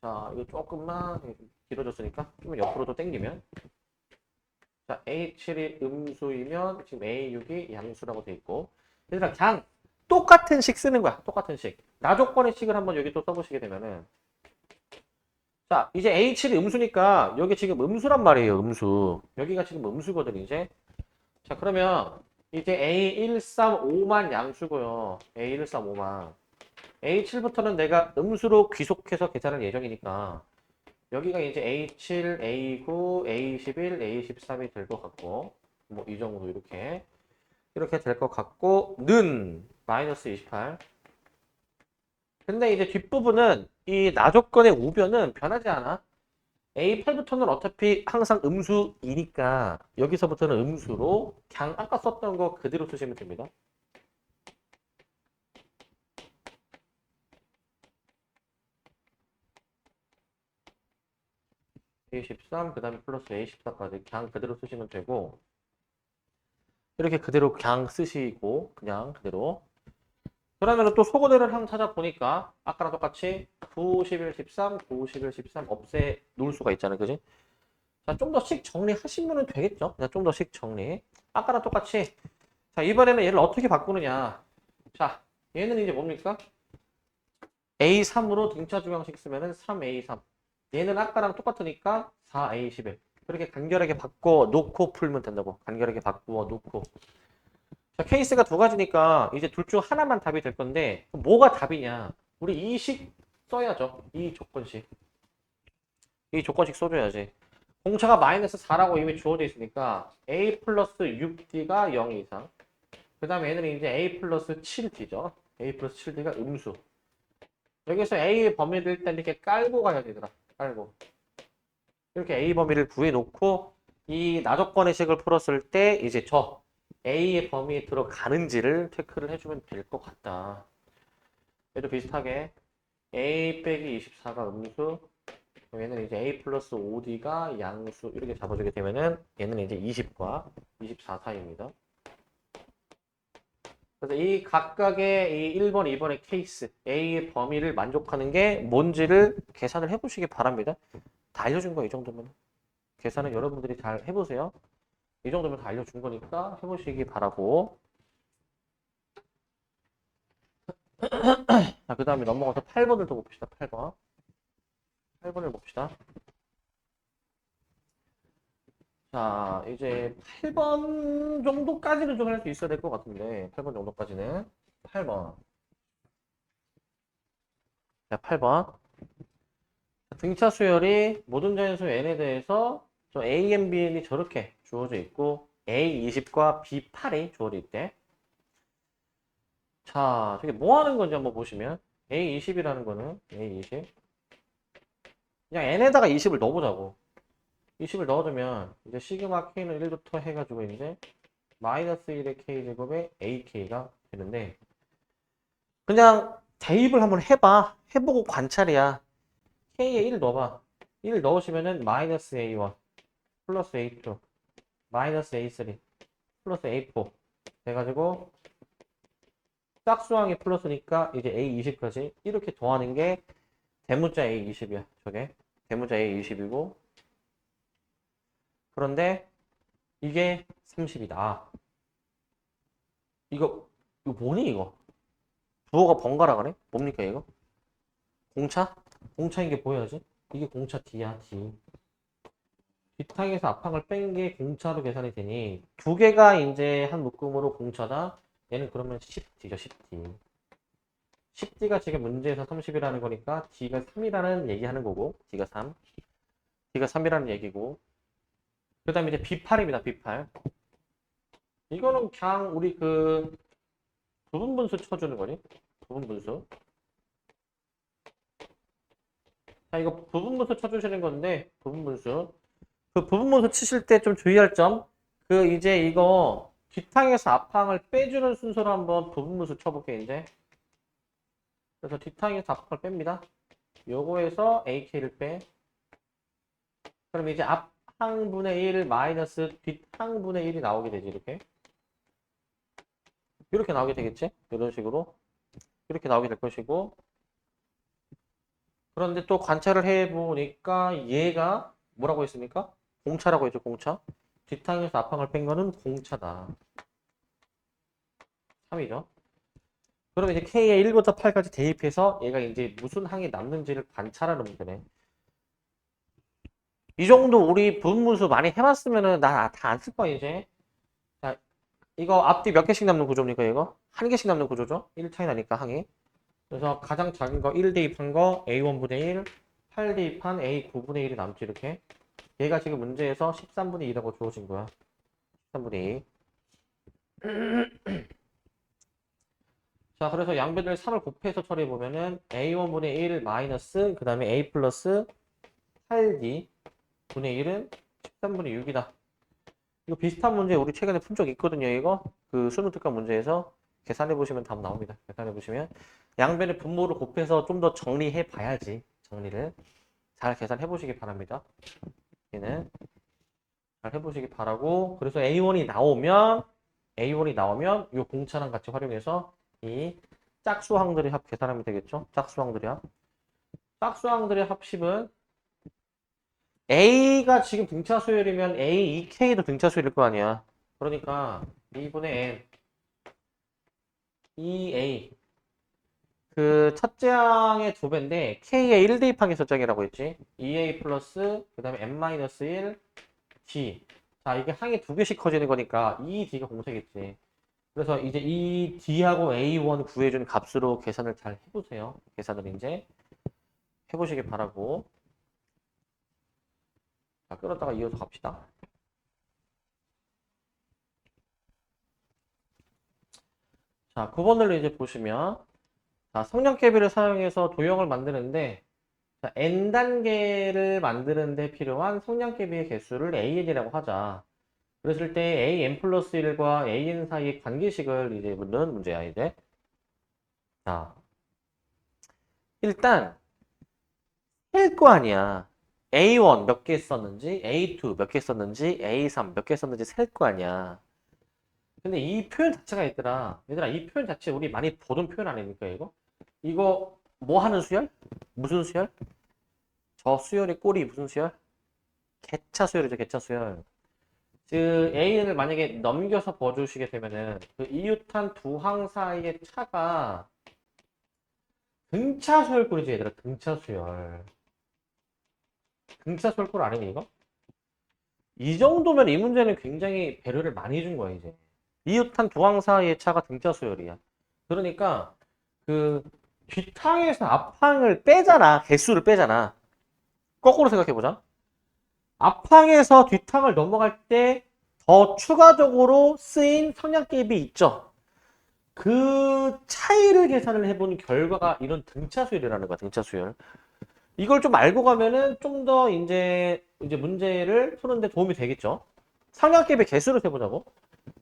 자, 이거 조금만 길어졌으니까 좀 옆으로 또 당기면. 자, A7이 음수이면 지금 A6이 양수라고 돼 있고. 얘들아, 그냥 똑같은 식 쓰는 거야. 똑같은 식. 나조건의 식을 한번 여기 또 써보시게 되면은. 자, 이제 H7이 음수니까 여기 지금 음수란 말이에요. 음수. 여기가 지금 음수거든, 이제. 자, 그러면 이제 A135만 양수고요. A135만. A7부터는 내가 음수로 귀속해서 계산할 예정이니까 여기가 이제 A7, A9, A11, A13이 될 것 같고 뭐 이 정도 이렇게 될 것 같고 는 마이너스 28. 근데 이제 뒷부분은 이 나조건의 우변은 변하지 않아. A8부터는 어차피 항상 음수이니까 여기서부터는 음수로 그냥 아까 썼던 거 그대로 쓰시면 됩니다. A13 그 다음에 플러스 A14까지 그냥 그대로 쓰시면 되고 이렇게 그대로 그냥 쓰시고 그냥 그대로 그러면 또 소거대를 한번 찾아보니까 아까랑 똑같이 9, 11, 13, 9, 11, 13 없애 놓을 수가 있잖아요. 그지? 자, 좀 더 식 정리하시면 되겠죠? 그냥 좀 더 식 정리. 아까랑 똑같이. 자, 이번에는 얘를 어떻게 바꾸느냐. 자, 얘는 이제 뭡니까? A3으로 등차 주형식 쓰면은 3A3. 얘는 아까랑 똑같으니까 4A11. 그렇게 간결하게 바꿔 놓고 풀면 된다고. 간결하게 바꾸어 놓고. 자, 케이스가 두 가지니까 이제 둘 중 하나만 답이 될 건데 뭐가 답이냐? 우리 이식 써야죠. 이 조건식. 이 조건식 써줘야지. 공차가 마이너스 4라고 이미 주어져 있으니까 A 플러스 6D가 0 이상. 그 다음에 얘는 이제 A 플러스 7D죠. A 플러스 7D가 음수. 여기서 A의 범위를 일단 이렇게 깔고 가야 되더라. 깔고. 이렇게 A 범위를 구해놓고 이 나조건의 식을 풀었을 때 이제 저 A의 범위에 들어가는지를 체크를 해주면 될 것 같다. 얘도 비슷하게 A 빼기 24가 음수, 얘는 이제 A 플러스 5D가 양수 이렇게 잡아주게 되면은 얘는 이제 20과 24 사이입니다. 그래서 이 각각의 이 1번, 2번의 케이스 A의 범위를 만족하는 게 뭔지를 계산을 해보시기 바랍니다. 다 알려준 거 이 정도면. 계산은 여러분들이 잘 해보세요. 이 정도면 다 알려준 거니까 해보시기 바라고. 자, 그 다음에 넘어가서 8번을 더 봅시다. 8번. 8번을 봅시다. 자, 이제 8번 정도까지는 좀 할 수 있어야 될 것 같은데, 8번 정도까지는. 8번. 자, 8번. 등차 수열이 모든 자연수 n에 대해서 저 a, n, bn이 저렇게 주어져 있고, a20과 b8이 주어져 있대. 자, 저게 뭐 하는 건지 한번 보시면, a20이라는 거는, a20. 그냥 n에다가 20을 넣어보자고. 20을 넣어주면 이제 시그마 k는 1부터 해가지고 이제 마이너스 1의 k제곱에 ak가 되는데 그냥 대입을 한번 해봐. 해보고 관찰이야. k에 1 넣어봐. 1 넣으시면은 마이너스 a1 플러스 a2 마이너스 a3 플러스 a4 돼가지고 짝수항이 플러스니까 이제 a20까지 이렇게 더하는 게 대문자 a20이야. 저게 대문자 a20이고 그런데 이게 30이다. 이거 뭐니 이거? 부호가 번갈아 가네? 뭡니까 이거? 공차? 공차인 게 보여야지. 이게 공차 D야, D. 뒷항에서 앞항을 뺀 게 공차로 계산이 되니 두 개가 이제 한 묶음으로 공차다. 얘는 그러면 10D죠, 10D. 10D가 지금 문제에서 30이라는 거니까 D가 3이라는 얘기하는 거고 D가 3. D가 3이라는 얘기고 그 다음에 이제 B8입니다, B8. 이거는 그냥 우리 그 부분분수 쳐주는 거니? 부분분수. 자, 이거 부분분수 쳐주시는 건데, 부분분수. 그 부분분수 치실 때 좀 주의할 점. 그 이제 이거 뒷항에서 앞항을 빼주는 순서로 한번 부분분수 쳐볼게요, 이제. 그래서 뒷항에서 앞항을 뺍니다. 요거에서 AK를 빼. 그럼 이제 앞항분의 1 마이너스 뒷항분의 1이 나오게 되지, 이렇게. 이렇게 나오게 되겠지? 이런 식으로. 이렇게 나오게 될 것이고. 그런데 또 관찰을 해보니까 얘가 뭐라고 했습니까? 공차라고 했죠, 공차. 뒷항에서 앞항을 뺀 거는 공차다. 3이죠. 그러면 이제 K에 1부터 8까지 대입해서 얘가 이제 무슨 항이 남는지를 관찰하는 문제네. 이 정도 우리 분문수 많이 해봤으면은 나 다 안 쓸 거야, 이제. 자, 이거 앞뒤 몇 개씩 남는 구조입니까, 이거? 한 개씩 남는 구조죠? 1 차이 나니까 항이. 그래서 가장 작은 거 1 대입한 거 A1분의 1, 8 대입한 A9분의 1이 남지, 이렇게. 얘가 지금 문제에서 13분의 2라고 주어진 거야. 13분의 2. 자, 그래서 양변을 3을 곱해서 처리해보면은 A1분의 1 마이너스, 그 다음에 A 플러스 8D 분의 1은 13분의 6이다. 이거 비슷한 문제 우리 최근에 푼 적 있거든요, 이거. 그 수능 특강 문제에서 계산해보시면 답 나옵니다. 계산해보시면. 양변의 분모를 곱해서 좀 더 정리해 봐야지. 정리를. 잘 계산해보시기 바랍니다. 얘는. 잘 해보시기 바라고. 그래서 A1이 나오면 이 공차랑 같이 활용해서 이 짝수항들의 합 계산하면 되겠죠? 짝수항들의 합. 짝수항들의 합식은 A가 지금 등차 수열이면 A2K도 등차 수열일 거 아니야. 그러니까 2분의 n 2a 그 첫째 항의 2배인데 k의 1 대입하기 설정이라고 했지. 2a 플러스 그 다음에 n-1 d. 자, 이게 항이 2개씩 커지는 거니까 2d가 공식이겠지. 그래서 이제 이 d하고 a1 구해준 값으로 계산을 잘 해보세요. 계산을 이제 해보시길 바라고. 자, 끌었다가 이어서 갑시다. 자, 9번을 이제 보시면 자, 성량계비를 사용해서 도형을 만드는데 자, n단계를 만드는데 필요한 성량계비의 개수를 an이라고 하자. 그랬을 때 an 플러스 1과 an 사이의 관계식을 이제 묻는 문제야, 이제. 자, 일단 셀 거 아니야. A1 몇 개 썼는지, A2 몇 개 썼는지, A3 몇 개 썼는지 셀 거 아니야. 근데 이 표현 자체가 있더라. 얘들아, 이 표현 자체 우리 많이 보던 표현 아닙니까, 이거? 이거 뭐 하는 수열? 무슨 수열? 저 수열의 꼴이 무슨 수열? 개차 수열이죠, 개차 수열. 그 A를 만약에 넘겨서 봐주시게 되면은 그 이웃한 두 항 사이의 차가 등차 수열 꼴이지, 얘들아. 등차 수열. 등차 수열 꼴 아니니, 이거? 이 정도면 이 문제는 굉장히 배려를 많이 준 거야, 이제. 이웃한 두 항 사이의 차가 등차 수열이야. 그러니까 그 뒷항에서 앞항을 빼잖아. 개수를 빼잖아. 거꾸로 생각해보자. 앞항에서 뒷항을 넘어갈 때 더 추가적으로 쓰인 성량갭이 있죠. 그 차이를 계산을 해본 결과가 이런 등차 수열이라는 거야. 등차 수열. 이걸 좀 알고 가면은 좀 더 이제 문제를 푸는데 도움이 되겠죠. 성량갭의 개수를 세보자고.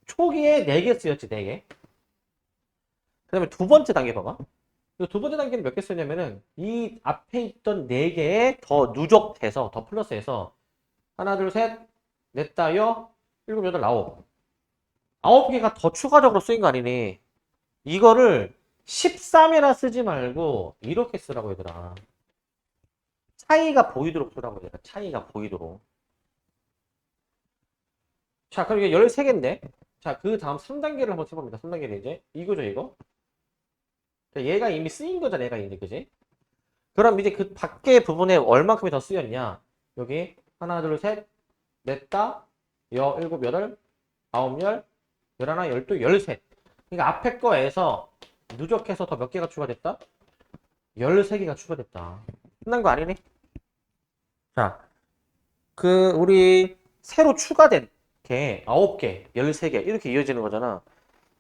초기에 4개 쓰였지, 4개. 그 다음에 두 번째 단계 봐봐. 두 번째 단계는 몇 개 쓰냐면은 이 앞에 있던 4개에 더 누적돼서 더 플러스해서 하나, 둘, 셋, 넷, 다, 여, 일곱, 여덟, 아홉. 9개가 더 추가적으로 쓰인 거 아니니. 이거를 13이나 쓰지 말고 이렇게 쓰라고 얘들아. 차이가 보이도록 쓰라고 얘들아. 차이가 보이도록. 자, 그럼 이게 13개인데. 자, 그 다음 3단계를 한번 해봅니다. 3단계는 이제 이거죠, 이거. 그러니까 얘가 이미 쓰인 거잖아, 얘가 이제, 그지? 그럼 이제 그 밖에 부분에 얼만큼이 더 쓰였냐? 여기 하나, 둘, 셋, 넷, 다, 여, 일곱, 여덟, 아홉, 열, 열하나, 열두, 열셋. 그러니까 앞에 거에서 누적해서 더 몇 개가 추가됐다? 13개가 추가됐다. 끝난 거 아니니? 자, 그 우리 새로 추가된 게 9개, 13개 이렇게 이어지는 거잖아.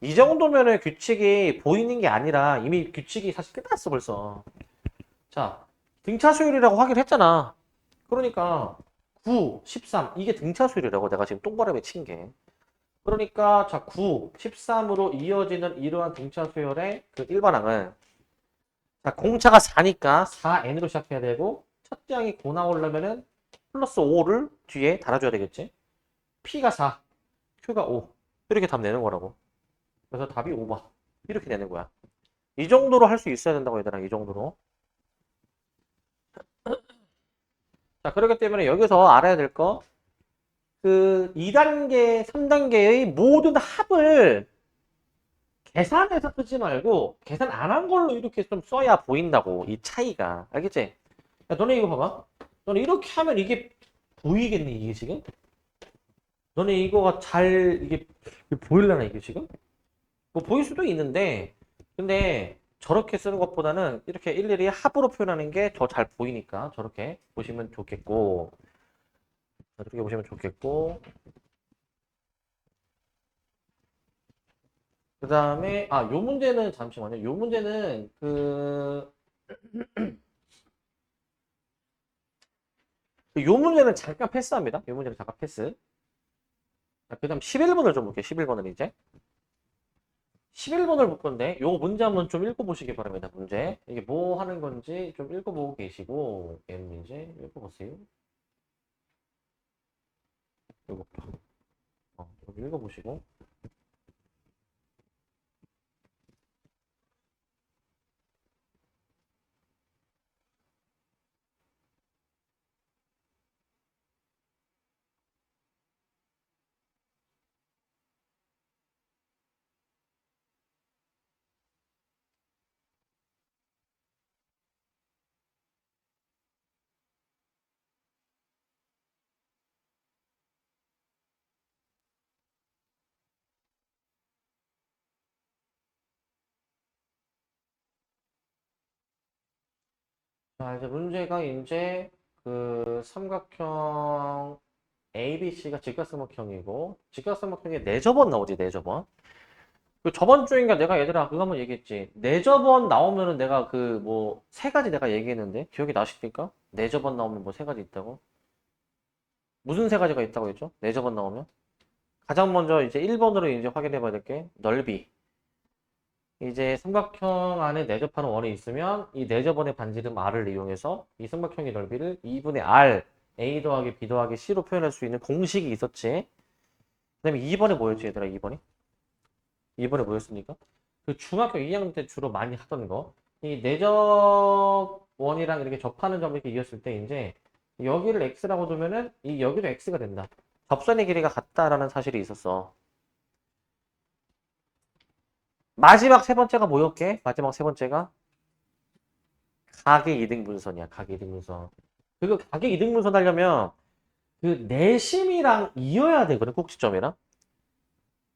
이 정도면은 규칙이 보이는 게 아니라 이미 규칙이 사실 끝났어 벌써. 자, 등차 수율이라고 하긴 했잖아. 그러니까 9, 13 이게 등차 수율이라고 내가 지금 똥바람에 친 게. 그러니까 자 9, 13으로 이어지는 이러한 등차 수열의 그 일반항은 자 공차가 4니까 4n으로 시작해야 되고 첫째 항이 9 나오려면은 플러스 5를 뒤에 달아줘야 되겠지. P가 4, Q가 5 이렇게 답 내는 거라고. 그래서 답이 5번 이렇게 되는 거야. 이 정도로 할 수 있어야 된다고 얘들아. 이 정도로. 자 그렇기 때문에 여기서 알아야 될 거 그 2단계, 3단계의 모든 합을 계산해서 쓰지 말고 계산 안 한 걸로 이렇게 좀 써야 보인다고. 이 차이가. 알겠지? 야, 너네 이거 봐봐. 너네 이렇게 하면 이게 보이겠니? 이게 지금? 너네 이거가 잘 이게 보일려나 이게 지금? 뭐 보일 수도 있는데 근데 저렇게 쓰는 것보다는 이렇게 일일이 합으로 표현하는 게 더 잘 보이니까 저렇게 보시면 좋겠고 저렇게 보시면 좋겠고 그 다음에 요 문제는 잠시만요. 요 문제는 요 문제는 잠깐 패스합니다. 요 문제는 잠깐 패스. 그 다음 11번을 좀 볼게요. 11번을 이제 11번을 볼 건데 요 문제 한번 좀 읽어보시기 바랍니다. 문제 이게 뭐 하는 건지 좀 읽어보고 계시고 문제 읽어보세요. 요거부터 좀 읽어보시고 자, 이제 문제가 이제 그 삼각형 ABC가 직각삼각형이고, 직각삼각형에 네 접원 나오지, 네 접원. 그 저번 주인가 내가 얘들아 그거 한번 얘기했지. 네 접원 나오면은 내가 그 뭐 세 가지 내가 얘기했는데 기억이 나십니까? 네 접원 나오면 뭐 세 가지 있다고? 무슨 세 가지가 있다고 했죠? 네 접원 나오면? 가장 먼저 이제 1번으로 이제 확인해 봐야 될 게 넓이. 이제 삼각형 안에 내접하는 원이 있으면 이 내접원의 반지름 R을 이용해서 이 삼각형의 넓이를 2분의 R A 더하기 B 더하기 C로 표현할 수 있는 공식이 있었지. 그 다음에 2번에 뭐였지 얘들아 2번이? 2번에 뭐였습니까? 그 중학교 2학년 때 주로 많이 하던 거. 이 내접원이랑 이렇게 접하는 점을 이렇게 이었을 때 이제 여기를 X라고 두면은 이 여기도 X가 된다. 접선의 길이가 같다라는 사실이 있었어. 마지막 세 번째가 뭐였게? 마지막 세 번째가 각의 이등분선이야. 각의 이등분선. 그 각의 이등분선 하려면 그 내심이랑 이어야 되거든. 꼭지점이랑.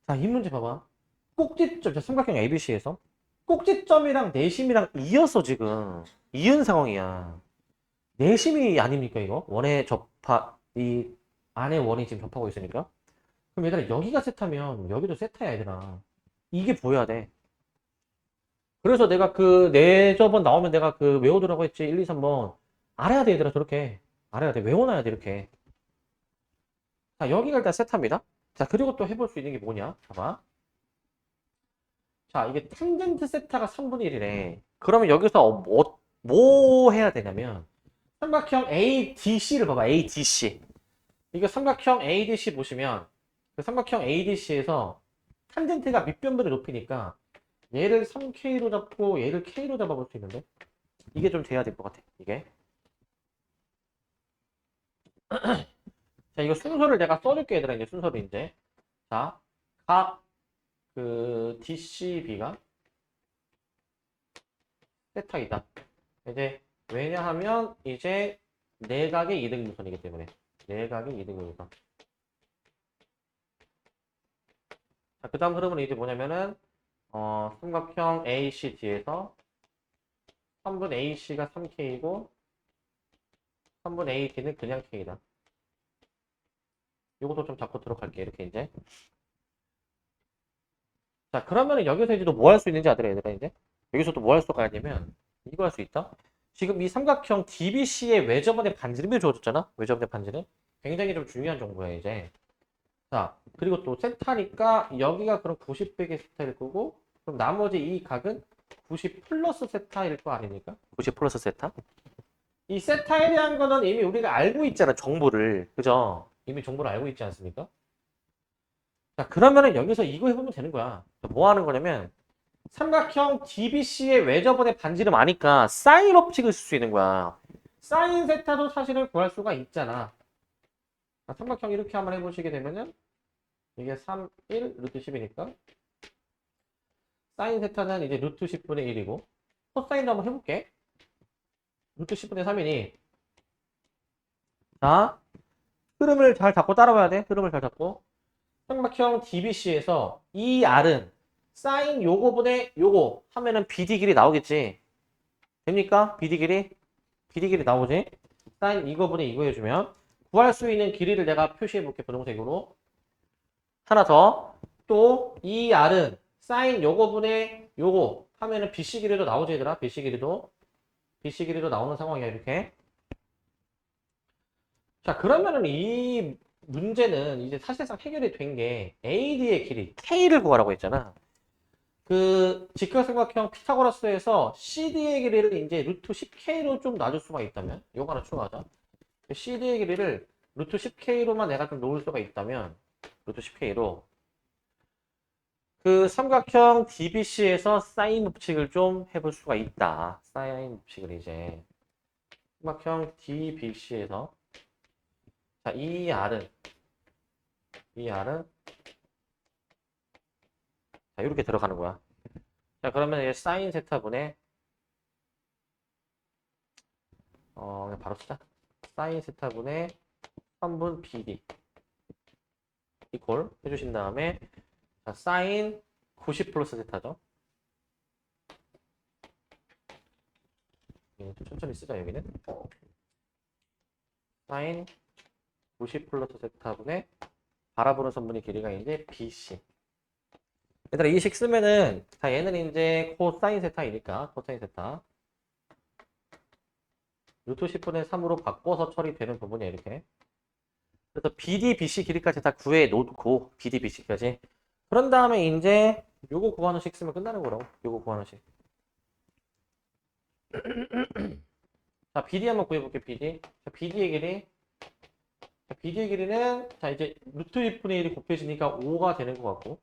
자, 이 문제 봐봐. 꼭지점, 자, 삼각형 ABC에서 꼭지점이랑 내심이랑 이어서 지금 이은 상황이야. 내심이 아닙니까 이거? 원에 이 안에 원이 지금 접하고 있으니까. 그럼 얘들아 여기가 세타면 여기도 세타야 얘들아. 이게 보여야 돼. 그래서 내가 그 내저번 나오면 내가 그 외워두라고 했지. 1, 2, 3번. 알아야 돼, 얘들아. 저렇게. 알아야 돼. 외워놔야 돼, 이렇게. 자, 여기가 일단 세타입니다. 자, 그리고 또 해볼 수 있는 게 뭐냐? 봐봐. 자, 이게 탄젠트 세타가 3분의 1이래. 그러면 여기서 뭐 해야 되냐면, 삼각형 ADC를 봐봐. ADC. 이거 삼각형 ADC 보시면, 그 삼각형 ADC에서 탄젠트가 밑변분의 높이니까, 얘를 3K로 잡고 얘를 K로 잡아볼 수 있는데, 이게 좀 돼야 될 것 같아. 이게. 자, 이거 순서를 내가 써줄게, 얘들아. 이제 순서를 이제. 자, 각, DCB가 세타이다. 이제, 왜냐하면, 이제, 내각의 이등분선이기 때문에. 내각의 이등분선. 자, 그 다음 흐름은 이제 뭐냐면은, 삼각형 ACD에서 3분 AC가 3K이고, 3분 AD는 그냥 K다. 이것도 좀 잡고 들어갈게, 이렇게 이제. 자, 그러면은 여기서 이제 또 뭐 할 수 있는지 아들아, 얘들아, 이제. 여기서 또 뭐 할 수가 있냐면, 이거 할 수 있다? 지금 이 삼각형 DBC의 외접원의 반지름이 주어졌잖아? 외접원의 반지름? 굉장히 좀 중요한 정보야, 이제. 자, 그리고 또 세타니까 여기가 그럼 90 빼기 세타일 거고, 그럼 나머지 이 각은 90 플러스 세타일 거 아닙니까? 90 플러스 세타? 이 세타에 대한 거는 이미 우리가 알고 있잖아, 정보를. 그죠? 이미 정보를 알고 있지 않습니까? 자, 그러면은 여기서 이거 해보면 되는 거야. 뭐 하는 거냐면, 삼각형 DBC의 외접원의 반지름 아니까 사인 법칙을 쓸 수 있는 거야. 사인 세타도 사실은 구할 수가 있잖아. 자, 삼각형 이렇게 한번 해보시게 되면은 이게 3, 1, 루트 10이니까 사인 세타는 이제 루트 10분의 1이고 코사인도 한번 해볼게. 루트 10분의 3이니 자, 흐름을 잘 잡고 따라와야 돼. 흐름을 잘 잡고 삼각형 DBC에서 이 R은 사인 요거분의 요거 하면은 BD 길이 나오겠지. 됩니까? BD 길이? BD 길이 나오지? 사인 이거분의 이거 해주면 구할 수 있는 길이를 내가 표시해 볼게. 분홍색으로. 하나 더. 또 이 R은 사인 요거분의 요거 하면은 BC 길이도 나오지 얘들아. BC 길이도. BC 길이도 나오는 상황이야 이렇게. 자, 그러면은 이 문제는 이제 사실상 해결이 된 게 AD의 길이 K를 구하라고 했잖아. 그 직각삼각형 피타고라스에서 CD의 길이를 이제 루트 10K로 좀 놔줄 수가 있다면 요거 하나 추가하자. CD의 길이를 루트 10K로만 내가 좀 놓을 수가 있다면 루트 10K로 그 삼각형 DBC에서 사인 법칙을 좀 해볼 수가 있다. 사인 법칙을 이제 삼각형 DBC에서 자, 이 R은 자, 이렇게 들어가는 거야. 자, 그러면 이제 사인 세타분의 그냥 바로 쓰자. 사인 세타분의 3분 BD 이퀄 해주신 다음에 자, 사인 90 플러스 세타죠. 천천히 쓰자 여기는. 사인 90 플러스 세타분의 바라보는 선분의 길이가 이제 BC. 얘들아 이 식 쓰면은 자 얘는 이제 코사인 세타이니까 코사인 세타 루트 10분의 3으로 바꿔서 처리되는 부분이야 이렇게. 그래서 BD, BC 길이까지 다 구해 놓고 BD, BC까지. 그런 다음에 이제 요거 구하는 식 쓰면 끝나는 거라고. 요거 구하는 식. 자 BD 한번 구해볼게 BD. 자 BD의 길이. 자, BD의 길이는 자 이제 루트 1분의 1이 곱해지니까 5가 되는 것 같고.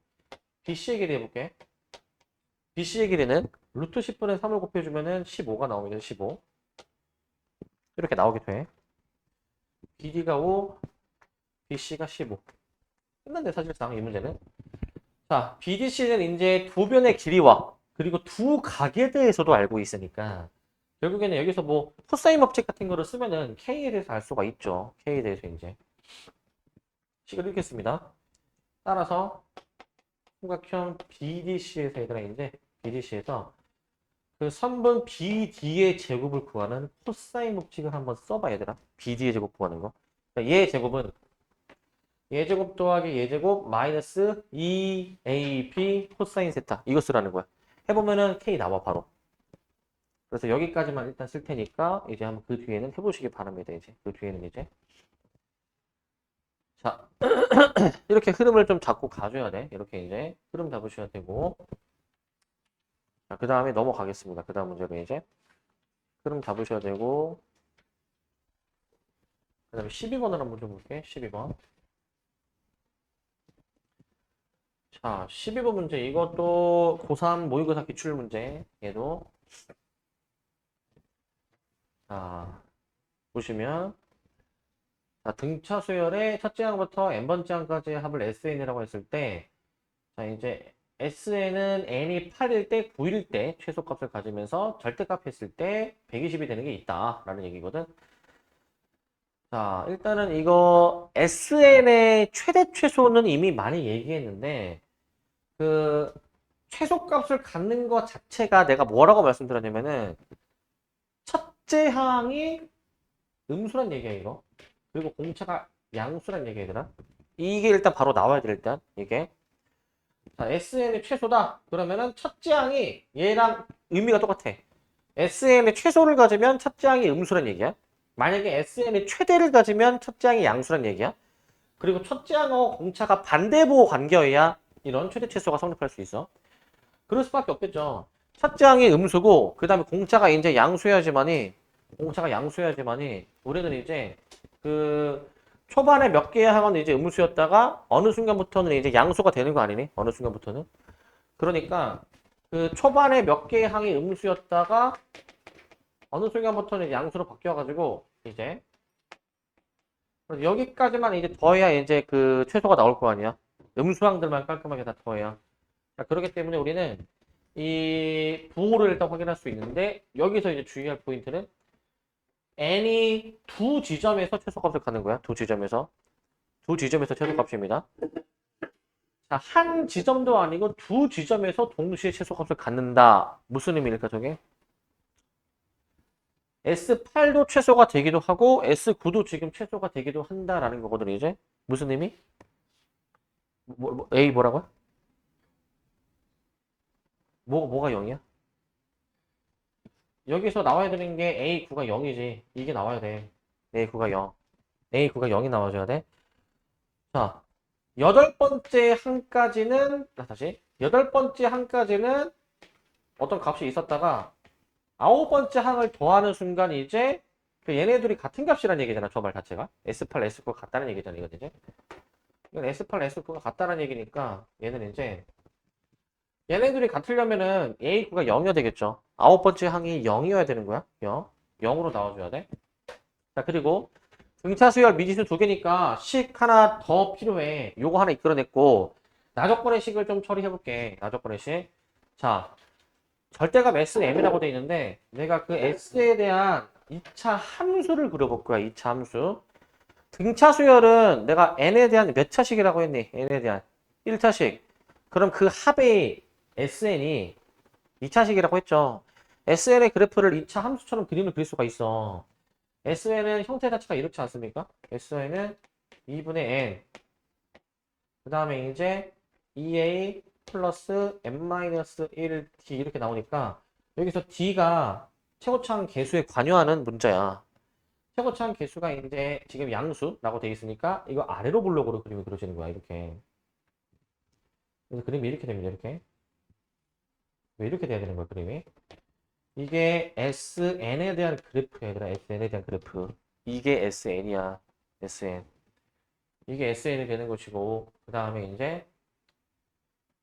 BC의 길이 해볼게. BC의 길이는 루트 10분의 3을 곱해주면은 15가 나오면 15. 이렇게 나오게 돼. BD가 5, BC가 15. 끝났네, 사실상 이 문제는. 자, BDC는 이제 두 변의 길이와 그리고 두 각에 대해서도 알고 있으니까 결국에는 여기서 뭐 코사인 법칙 같은 거를 쓰면은 K에 대해서 알 수가 있죠. K에 대해서 이제. 식을 읽겠습니다. 따라서 삼각형 BDC에서 얘들아 이제 BDC에서 그 선분 BD의 제곱을 구하는 코사인 법칙을 한번 써봐 얘들아. BD의 제곱 구하는 거. 그러니까 얘의 제곱은 얘제곱 더하기 얘제곱 마이너스 2AB 코사인 세타 이거 쓰라는 거야. 해보면은 K 나와 바로. 그래서 여기까지만 일단 쓸 테니까 이제 한번 그 뒤에는 해보시기 바랍니다. 이제 그 뒤에는 이제 자 이렇게 흐름을 좀 잡고 가줘야 돼. 이렇게 이제 흐름 잡으셔야 되고 자, 그 다음에 넘어가겠습니다. 그 다음 문제로 이제 흐름 잡으셔야 되고 그 다음에 12번을 한번 좀 볼게. 12번. 자, 12번 문제. 이것도 고3 모의고사 기출 문제. 얘도. 자, 보시면. 자, 등차 수열의 첫째 항부터 n번째 항까지 합을 SN이라고 했을 때, 자, 이제 SN은 n이 8일 때, 9일 때 최소값을 가지면서 절대값 했을 때 120이 되는 게 있다. 라는 얘기거든. 자, 일단은 이거 SN의 최대 최소는 이미 많이 얘기했는데, 그 최소값을 갖는 것 자체가 내가 뭐라고 말씀드렸냐면은 첫째 항이 음수란 얘기야 이거. 그리고 공차가 양수란 얘기야 얘들아. 이게 일단 바로 나와야 돼 일단 이게. 자, SN의 최소다. 그러면은 첫째 항이 얘랑 의미가 똑같아. SN의 최소를 가지면 첫째 항이 음수란 얘기야. 만약에 SN의 최대를 가지면 첫째 항이 양수란 얘기야. 그리고 첫째 항하고 공차가 반대보 관계여야 이런 최대 최소가 성립할 수 있어. 그럴 수밖에 없겠죠. 첫째 항이 음수고 그 다음에 공차가 이제 양수여야지만이 우리는 이제 그 초반에 몇 개의 항은 이제 음수였다가 어느 순간부터는 이제 양수가 되는 거 아니니? 어느 순간부터는. 그러니까 그 초반에 몇 개의 항이 음수였다가 어느 순간부터는 양수로 바뀌어가지고 이제 여기까지만 이제 더해야 이제 그 최소가 나올 거 아니야. 음수항들만 깔끔하게 다 더해야. 자, 그렇기 때문에 우리는 이 부호를 일단 확인할 수 있는데 여기서 이제 주의할 포인트는 n이 두 지점에서 최소값을 갖는 거야. 두 지점에서 최소값입니다. 자, 한 지점도 아니고 두 지점에서 동시에 최소값을 갖는다. 무슨 의미일까 저게? S8도 최소가 되기도 하고 S9도 지금 최소가 되기도 한다라는 거거든 이제. 무슨 의미? A 뭐라고요? 뭐가 0이야? 여기서 나와야 되는 게 A9가 0이지. 이게 나와야 돼. A9가 0. A9가 0이 나와줘야 돼. 자, 여덟 번째 항까지는 어떤 값이 있었다가 아홉 번째 항을 더하는 순간 이제 그 얘네들이 같은 값이라는 얘기잖아. 저 말 자체가. S8, S9가 같다는 얘기잖아. 이건 이제. 이건 S8, S9가 같다는 얘기니까 얘는 이제 얘네들이 같으려면은 A9가 0이어야 되겠죠. 아홉 번째 항이 0이어야 되는 거야. 0. 0으로 나와줘야 돼. 자, 그리고 등차 수열 미지수 두 개니까 식 하나 더 필요해. 요거 하나 이끌어냈고 나적분의 식을 좀 처리해볼게. 나적분의 식. 자, 절대값 SM이라고 돼 있는데 내가 그 S에 대한 2차 함수를 그려볼 거야. 2차 함수. 등차 수열은 내가 N에 대한 몇 차식이라고 했니? N에 대한 1차식. 그럼 그 합의 SN이 2차식이라고 했죠. SN의 그래프를 2차 함수처럼 그림을 그릴 수가 있어. SN은 형태 자체가 이렇지 않습니까? SN은 2분의 n, 그 다음에 이제 2a 플러스 n-1t 이렇게 나오니까 여기서 d가 최고차항 계수에 관여하는 문자야. 최고차항 계수가 이제 지금 양수라고 돼 있으니까 이거 아래로 블록으로 그림이 그려지는 거야, 이렇게. 그래서 그림이 이렇게 됩니다, 이렇게. 왜 이렇게 돼야 되는 거야, 그림이? 이게 SN에 대한 그래프야, 얘들아. SN에 대한 그래프. 이게 SN이야. SN. 이게 SN이 되는 것이고, 그 다음에 이제,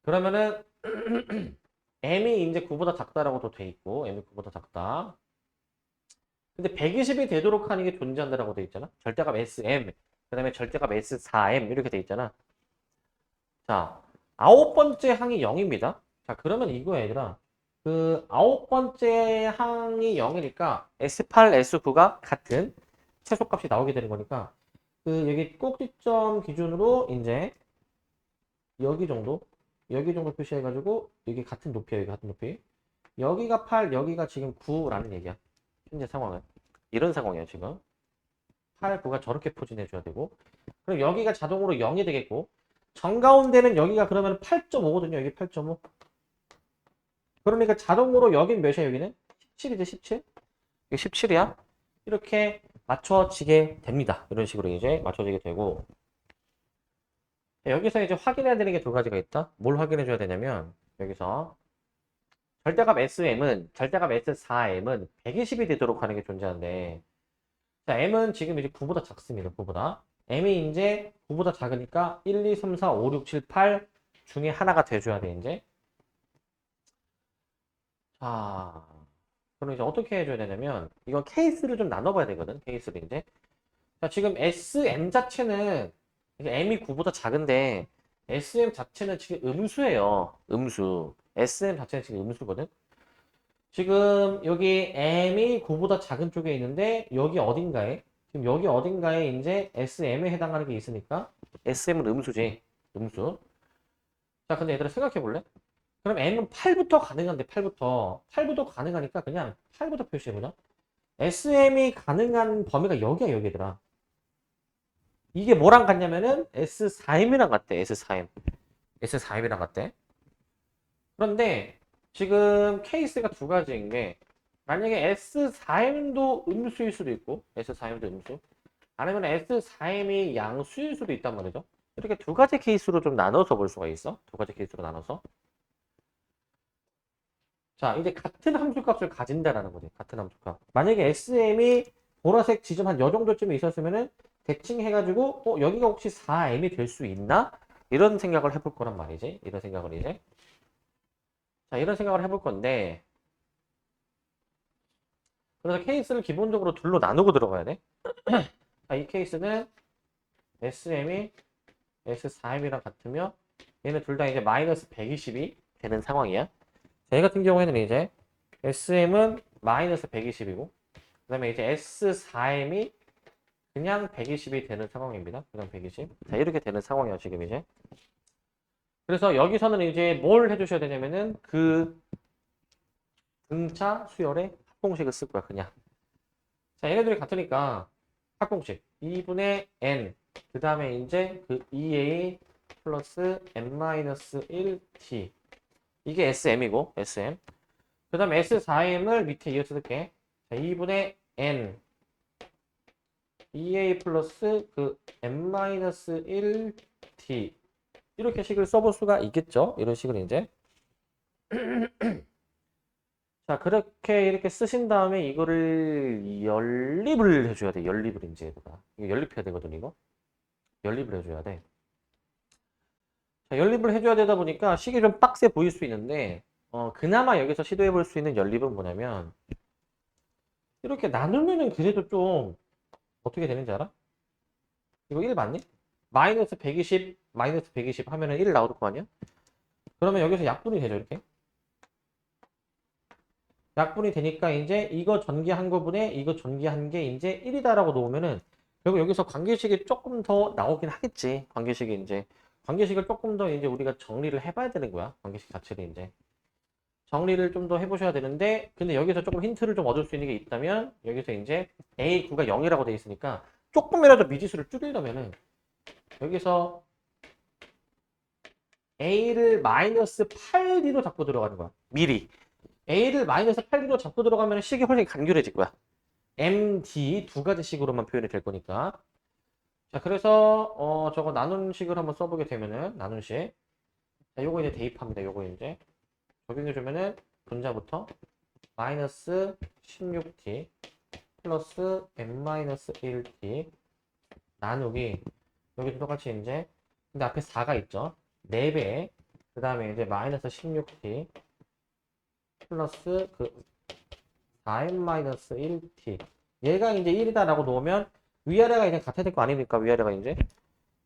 그러면은, M이 이제 9보다 작다라고도 돼 있고, M이 9보다 작다. 근데 120이 되도록 하는 게 존재한다라고 돼 있잖아. 절대값 SM, 그 다음에 절대값 S4M 이렇게 돼 있잖아. 자, 아홉 번째 항이 0입니다. 자, 그러면 이거 얘들아. 그 아홉 번째 항이 0이니까 S8, S9가 같은 최소값이 나오게 되는 거니까 그 여기 꼭지점 기준으로 이제 여기 정도 표시해가지고 여기 같은 높이야, 여기 같은 높이. 여기가 8, 여기가 지금 9라는 얘기야. 현재 상황은. 이런 상황이야, 지금. 8, 9가 저렇게 포진해줘야 되고. 그럼 여기가 자동으로 0이 되겠고. 정가운데는 여기가 그러면 8.5거든요. 여기 8.5. 그러니까 자동으로 여긴 몇이야, 여기는? 17이지, 17? 이게 17이야? 이렇게 맞춰지게 됩니다. 이런 식으로 이제 맞춰지게 되고. 여기서 이제 확인해야 되는 게 두 가지가 있다. 뭘 확인해 줘야 되냐면, 여기서 절대값 SM은, 절대값 S4M은 120이 되도록 하는 게 존재하는데, 자, M은 지금 이제 9보다 작습니다. 9보다. M이 이제 9보다 작으니까 1, 2, 3, 4, 5, 6, 7, 8 중에 하나가 돼줘야 돼, 이제. 자, 그럼 이제 어떻게 해줘야 되냐면, 이건 케이스를 좀 나눠봐야 되거든, 케이스를 이제. 자, 지금 SM 자체는, 이게 M이 9보다 작은데, SM 자체는 지금 음수예요. 음수. SM 자체는 지금 음수거든. 지금 여기 M이 9보다 작은 쪽에 있는데, 여기 어딘가에, 지금 여기 어딘가에 이제 SM에 해당하는 게 있으니까, SM은 음수지. 음수. 자, 근데 얘들아 생각해 볼래? 그럼 N은 8부터 가능한데, 8부터. 8부터 가능하니까 그냥 8부터 표시해보자. SM이 가능한 범위가 여기야, 여기더라. 이게 뭐랑 같냐면은 S4M이랑 같대, S4M. S4M이랑 같대. 그런데 지금 케이스가 두 가지인 게, 만약에 S4M도 음수일 수도 있고, S4M도 음수. 아니면 S4M이 양수일 수도 있단 말이죠. 이렇게 두 가지 케이스로 좀 나눠서 볼 수가 있어. 두 가지 케이스로 나눠서. 자, 이제 같은 함수값을 가진다라는 거지. 같은 함수값. 만약에 SM이 보라색 지점 한 요 정도쯤에 있었으면은 대칭 해가지고 여기가 혹시 4M이 될 수 있나? 이런 생각을 해볼 거란 말이지. 이런 생각을 이제. 자, 이런 생각을 해볼 건데 그래서 케이스를 기본적으로 둘로 나누고 들어가야 돼. 자, 이 케이스는 SM이 S4M이랑 같으며 얘는 둘 다 이제 마이너스 120이 되는 상황이야. 자, 이 같은 경우에는 이제 SM은 마이너스 120이고 그 다음에 이제 S4M이 그냥 120이 되는 상황입니다. 그냥 120. 자, 이렇게 되는 상황이에요, 지금 이제. 그래서 여기서는 이제 뭘 해주셔야 되냐면은 그 등차 수열의 합공식을 쓸 거야, 그냥. 자, 얘네들이 같으니까 합공식 2분의 n 그 다음에 이제 그 2a 플러스 n-1t 이게 sm이고 sm 그 다음에 s4m을 밑에 이어서 쓸게. 자, 2분의 n 2a 플러스 그 n-1t 이렇게 식을 써볼 수가 있겠죠. 이런 식으로 이제 자, 그렇게 이렇게 쓰신 다음에 이거를 연립을 해줘야 돼. 연립을 이제 얘들아. 이거 연립해야 되거든, 이거. 연립을 해줘야 돼. 자, 연립을 해줘야 되다 보니까 식이 좀 빡세 보일 수 있는데, 그나마 여기서 시도해 볼 수 있는 연립은 뭐냐면, 이렇게 나누면은 그래도 좀, 어떻게 되는지 알아? 이거 1 맞니? 마이너스 120, 마이너스 120 하면은 1 나올 거 아니야? 그러면 여기서 약분이 되죠, 이렇게. 약분이 되니까 이제 이거 전기한 거분에 이거 전기한 게 이제 1이다라고 놓으면은 결국 여기서 관계식이 조금 더 나오긴 하겠지. 관계식이 이제 관계식을 조금 더 이제 우리가 정리를 해봐야 되는 거야. 관계식 자체를 이제. 정리를 좀 더 해보셔야 되는데, 근데 여기서 조금 힌트를 좀 얻을 수 있는 게 있다면, 여기서 이제 A9가 0이라고 돼 있으니까, 조금이라도 미지수를 줄이려면은, 여기서 A를 마이너스 8D로 잡고 들어가는 거야. 미리. A를 마이너스 8D로 잡고 들어가면 식이 훨씬 간결해질 거야. MD 두 가지 식으로만 표현이 될 거니까. 자, 그래서, 저거 나눈 식을 한번 써보게 되면은, 나눈 식. 자, 요거 이제 대입합니다. 요거 이제. 적용해주면은, 분자부터 마이너스 16t 플러스 n-1t 나누기 여기도 똑같이 이제 근데 앞에 4가 있죠. 4배 그 다음에 이제 마이너스 16t 플러스 그 4n-1t 얘가 이제 1이다 라고 놓으면 위아래가 이제 같아야 될 거 아닙니까? 위아래가 이제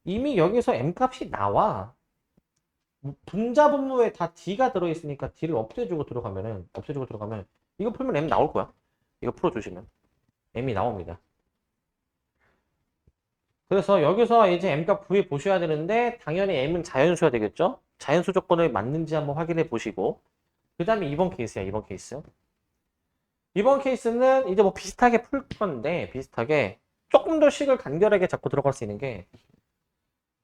이미 여기서 m 값이 나와. 분자 분모에 다 d가 들어있으니까 d를 없애주고 들어가면 이거 풀면 m 나올 거야. 이거 풀어주시면 m이 나옵니다. 그래서 여기서 이제 m값 구해 보셔야 되는데 당연히 m은 자연수야 되겠죠? 자연수 조건을 맞는지 한번 확인해 보시고 그 다음에 이번 케이스야. 이번 케이스는 이제 뭐 비슷하게 풀 건데 비슷하게 조금 더 식을 간결하게 잡고 들어갈 수 있는 게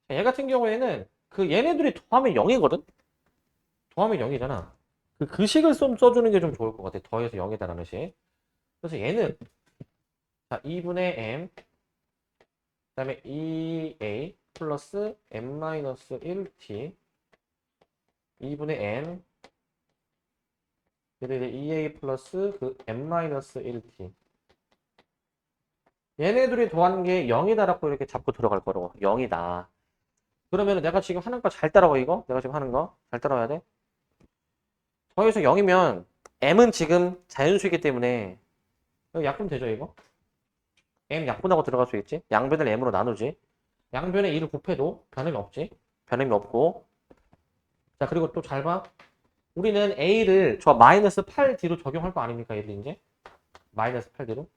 얘 같은 경우에는 그 얘네들이 더하면 0이거든? 더하면 0이잖아. 그 식을 좀 써주는 게 좀 좋을 것 같아. 더해서 0이다라는 식. 그래서 얘는 자 2분의 m 그 다음에 2a 플러스 m-1t 2분의 n 그리고 이제 2a 플러스 그 m-1t 얘네들이 더하는 게 0이다라고 이렇게 잡고 들어갈 거라고 0이다. 그러면 내가 지금 하는 거 잘 따라와 이거? 내가 지금 하는 거 잘 따라와야 돼? 더해서 0이면 m은 지금 자연수이기 때문에 이거 약분 되죠 이거? m 약분하고 들어갈 수 있지? 양변을 m으로 나누지. 양변에 2를 곱해도 변함이 없지. 변함이 없고 자 그리고 또 잘 봐. 우리는 A를 저 마이너스 8D로 적용할 거 아닙니까? 얘들 이제 마이너스 8D로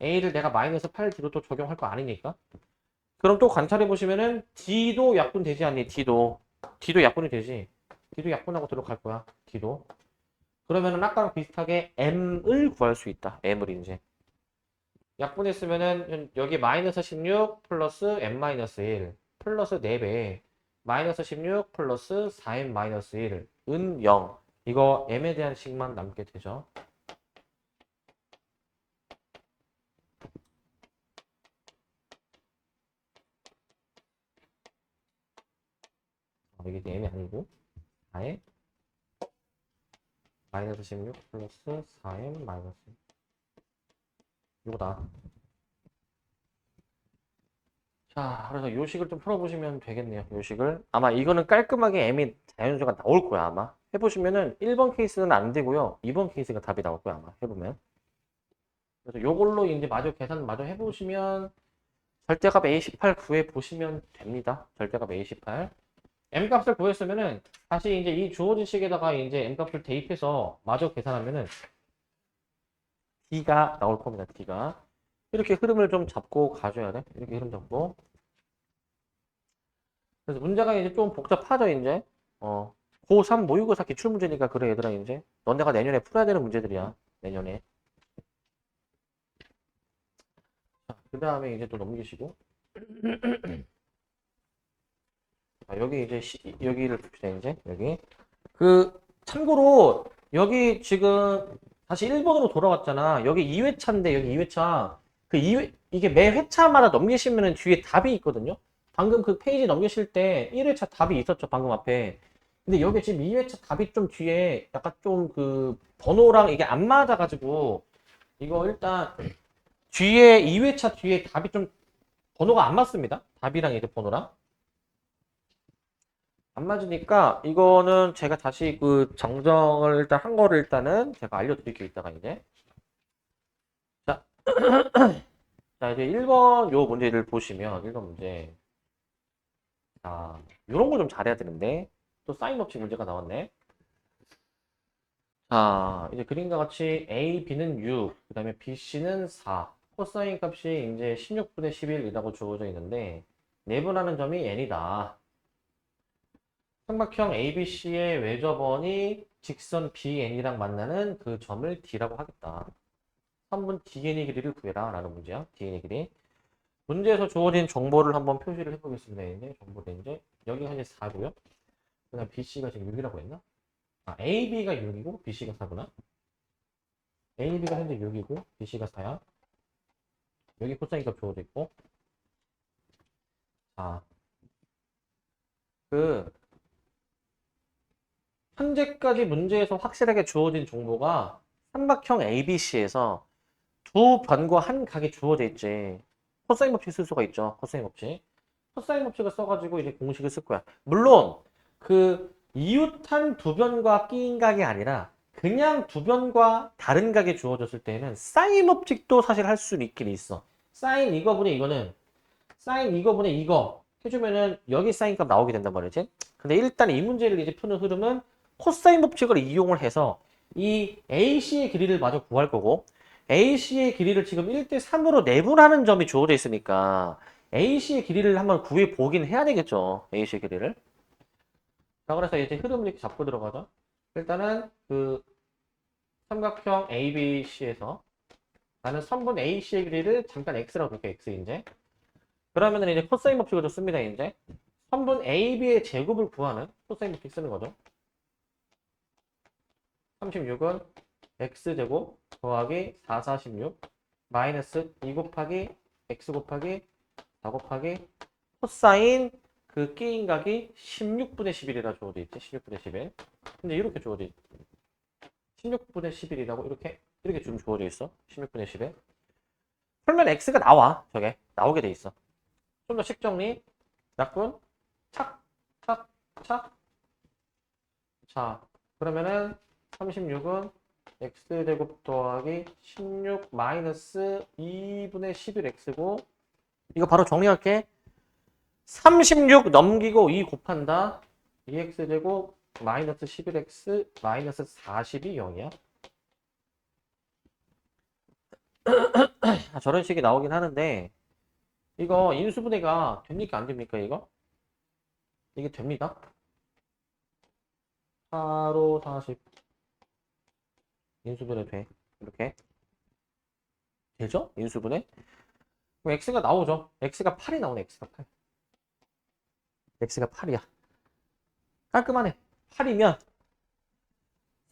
A를 내가 마이너스 8D로 또 적용할 거 아니니까 그럼 또 관찰해 보시면은 D도 약분 되지 않니? D도 약분이 되지. D도 약분하고 들어갈 거야. D도 그러면은 아까랑 비슷하게 M을 구할 수 있다. M을 이제 약분했으면은 여기 마이너스 16 플러스 M 마이너스 1 플러스 4배 마이너스 16 플러스 4M 마이너스 1 은 0 이거 m에 대한 식만 남게 되죠. 이게 m이 아니고 4에 마이너스 16 플러스 4m 마이너스 이거다. 자 그래서 요 식을 좀 풀어보시면 되겠네요. 요 식을 아마 이거는 깔끔하게 m이 자연수가 나올 거야 아마. 해보시면은 1번 케이스는 안 되고요. 2번 케이스가 답이 나올 거야 아마 해보면. 그래서 요걸로 이제 마저 계산 마저 해보시면 절대값 A18 구해 보시면 됩니다. 절대값 A18 m값을 구했으면은 다시 이제 이 주어진 식에다가 이제 m값을 대입해서 마저 계산하면은 d가 나올 겁니다. d가 이렇게 흐름을 좀 잡고 가줘야 돼. 이렇게 흐름 잡고. 그래서 문제가 이제 좀 복잡하죠. 이제 고3 모의고사 기출 문제니까 그래 얘들아 이제 너네가 내년에 풀어야 되는 문제들이야. 내년에. 그 다음에 이제 또 넘기시고. 자, 여기 이제 여기를 봅시다. 이제 여기 그 참고로 여기 지금 다시 1번으로 돌아왔잖아. 여기 2회차인데 여기 2회차 그 2회 이게 매 회차마다 넘기시면은 뒤에 답이 있거든요. 방금 그 페이지 넘기실 때 1회차 답이 있었죠. 방금 앞에. 근데 여기 지금 2회차 답이 좀 뒤에 약간 좀 그 번호랑 이게 안 맞아가지고 이거 일단 뒤에 2회차 뒤에 답이 좀 번호가 안 맞습니다. 답이랑 이제 번호랑. 안 맞으니까 이거는 제가 다시 그 정정을 일단 한 거를 일단은 제가 알려드릴게요. 이따가 이제 자, 자 이제 1번 요 문제를 보시면 1번 문제 자 요런 거 좀 잘해야 되는데 또 사인 법칙 문제가 나왔네. 자 이제 그림과 같이 A, B는 6, 그 다음에 B, C는 4 코사인 값이 이제 16분의 11이라고 주어져 있는데 내분하는 점이 n이다. 삼각형 ABC의 외접원이 직선 BN이랑 만나는 그 점을 D라고 하겠다. 3분 DN의 길이를 구해라 라는 문제야. DN의 길이. 문제에서 주어진 정보를 한번 표시를 해보겠습니다. 이제 정보는 이제 여기가 현재 4고요. 그다음 BC가 지금 6이라고 했나? 아, AB가 6이고 BC가 4구나. AB가 현재 6이고 BC가 4야. 여기 코사인 값 주어져 있고. 자, 그 현재까지 문제에서 확실하게 주어진 정보가 삼각형 ABC에서 두 변과 한 각이 주어져 있지. 코사인 법칙 쓸 수가 있죠. 코사인 법칙. 코사인 법칙을 써가지고 이제 공식을 쓸 거야. 물론 그 이웃한 두 변과 끼인 각이 아니라 그냥 두 변과 다른 각이 주어졌을 때는 사인 법칙도 사실 할 수 있긴 있어. 사인 이거분의 이거는 사인 이거분의 이거 해주면은 여기 사인 값 나오게 된단 말이지. 근데 일단 이 문제를 이제 푸는 흐름은 코사인 법칙을 이용을 해서 이 AC의 길이를 마저 구할 거고 AC의 길이를 지금 1대3으로 내분하는 점이 주어져 있으니까 AC의 길이를 한번 구해 보긴 해야 되겠죠. AC의 길이를. 자, 그래서 이제 흐름을 이렇게 잡고 들어가자. 일단은 그 삼각형 ABC에서 나는 선분 AC의 길이를 잠깐 X라고 볼게. X 이제. 그러면은 이제 코사인 법칙을 좀 씁니다. 이제. 선분 AB의 제곱을 구하는 코사인 법칙 쓰는 거죠. 36은 X제곱 더하기 4, 46 마이너스 2 곱하기 X 곱하기 4 곱하기 코사인 그 끼인 각이 16분의 11이라 주어져 있지. 16분의 11. 근데 이렇게 주어져 있지. 16분의 11이라고 이렇게 좀 주어져 있어. 16분의 11. 풀면 X가 나와. 저게 나오게 돼 있어. 좀 더 식정리. 약분 착, 착, 착. 자, 그러면은 36은 X제곱 더하기 16 마이너스 2분의 11X고 이거 바로 정리할게. 36 넘기고 2 곱한다. 2X제곱 마이너스 11X 마이너스 40이 0이야. 저런 식이 나오긴 하는데 이거 인수분해가 됩니까? 안 됩니까? 이게 됩니다. 4로 40 인수분해 돼. 이렇게 되죠? 인수분해. 그럼 X가 나오죠. X가 8이 나오네. X가 8. X가 8이야. 깔끔하네. 8이면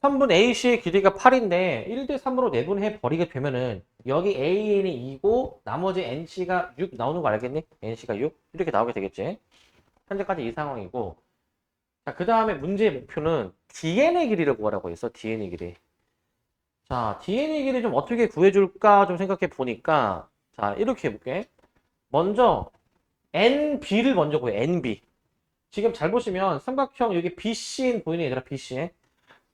3분 AC의 길이가 8인데 1대3으로 내분해 버리게 되면은 여기 AN이 2고 나머지 NC가 6 나오는 거 알겠니? NC가 6 이렇게 나오게 되겠지. 현재까지 이 상황이고 자, 그 다음에 문제의 목표는 DN의 길이를 구하라고 했어. DN의 길이. 자, DN의 길이 좀 어떻게 구해줄까 좀 생각해 보니까 자, 이렇게 해볼게. 먼저 NB를 먼저 구해. NB. 지금 잘 보시면 삼각형 여기 BCN 보이네 얘들아. BCN.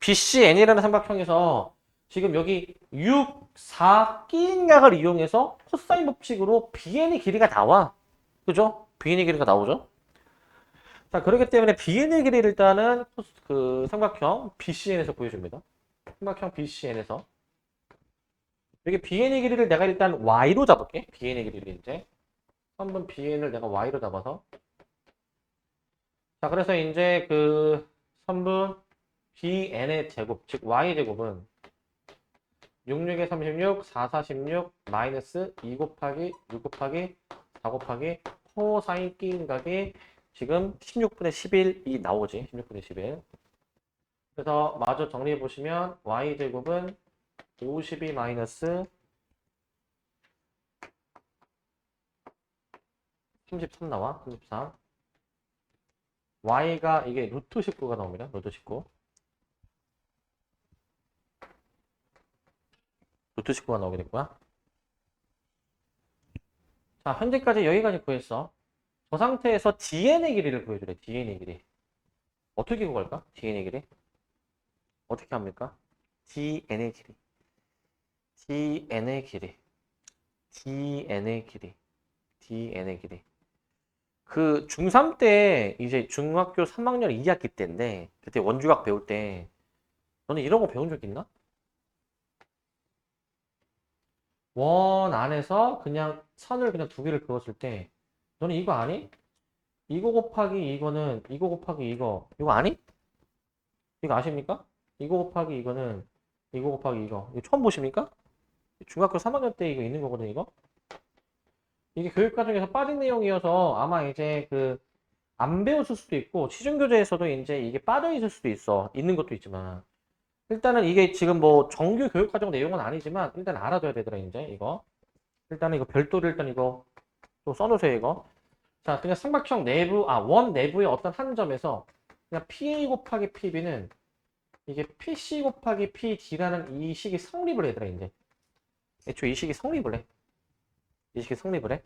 BCN이라는 삼각형에서 지금 여기 6, 4 끼인 각을 이용해서 코사인 법칙으로 BN의 길이가 나와. 그죠? BN의 길이가 나오죠? 자, 그렇기 때문에 BN의 길이를 일단은 그 삼각형 BCN에서 구해줍니다. 삼각형 BCN에서. 여기 BN의 길이를 내가 일단 Y로 잡을게. BN의 길이를 이제. 한번 BN을 내가 Y로 잡아서. 자, 그래서 이제 그 선분 BN의 제곱, 즉 Y제곱은 66에 36, 4, 46, 마이너스 2 곱하기 6 곱하기 4 곱하기 코사인 끼인 각이 지금 16분의 11이 나오지. 16분의 11. 그래서 마저 정리해 보시면 Y제곱은 52 마이너스 33 나와. 33. Y가 이게 루트 19가 나옵니다. 루트 19. 루트 19가 나오게 됐고요. 자, 현재까지 여기까지 구했어. 저 상태에서 DN의 길이를 구해주래. DN의 길이. 어떻게 구할까? DN의 길이. 어떻게 합니까? DN의 길이. DN의 길이. DN의 길이. DN의 길이. 그 중3 때 이제 중학교 3학년 2학기 때인데 그때 원주각 배울 때 너는 이런 거 배운 적 있나? 원 안에서 그냥 선을 그냥 두 개를 그었을 때 너는 이거 아니? 이거 곱하기 이거는 이거 곱하기 이거 아니? 이거 아십니까? 이거 곱하기 이거는 이거 곱하기 이거 처음 보십니까? 중학교 3학년 때 이거 있는 거거든 이거. 이게 교육과정에서 빠진 내용이어서 아마 이제 그 안 배웠을 수도 있고 시중교재에서도 이제 이게 빠져 있을 수도 있어. 있는 것도 있지만 일단은 이게 지금 뭐 정규 교육과정 내용은 아니지만 일단 알아둬야 되더라 이제 이거. 일단은 이거 별도로 일단 이거 또 써놓으세요 이거. 자 그냥 삼각형 내부 원 내부의 어떤 한 점에서 그냥 PA 곱하기 PB는 이게 PC 곱하기 PD라는 이 식이 성립을 해더라 이제. 애초에 이 식이 성립을 해. 이 식이 성립을 해.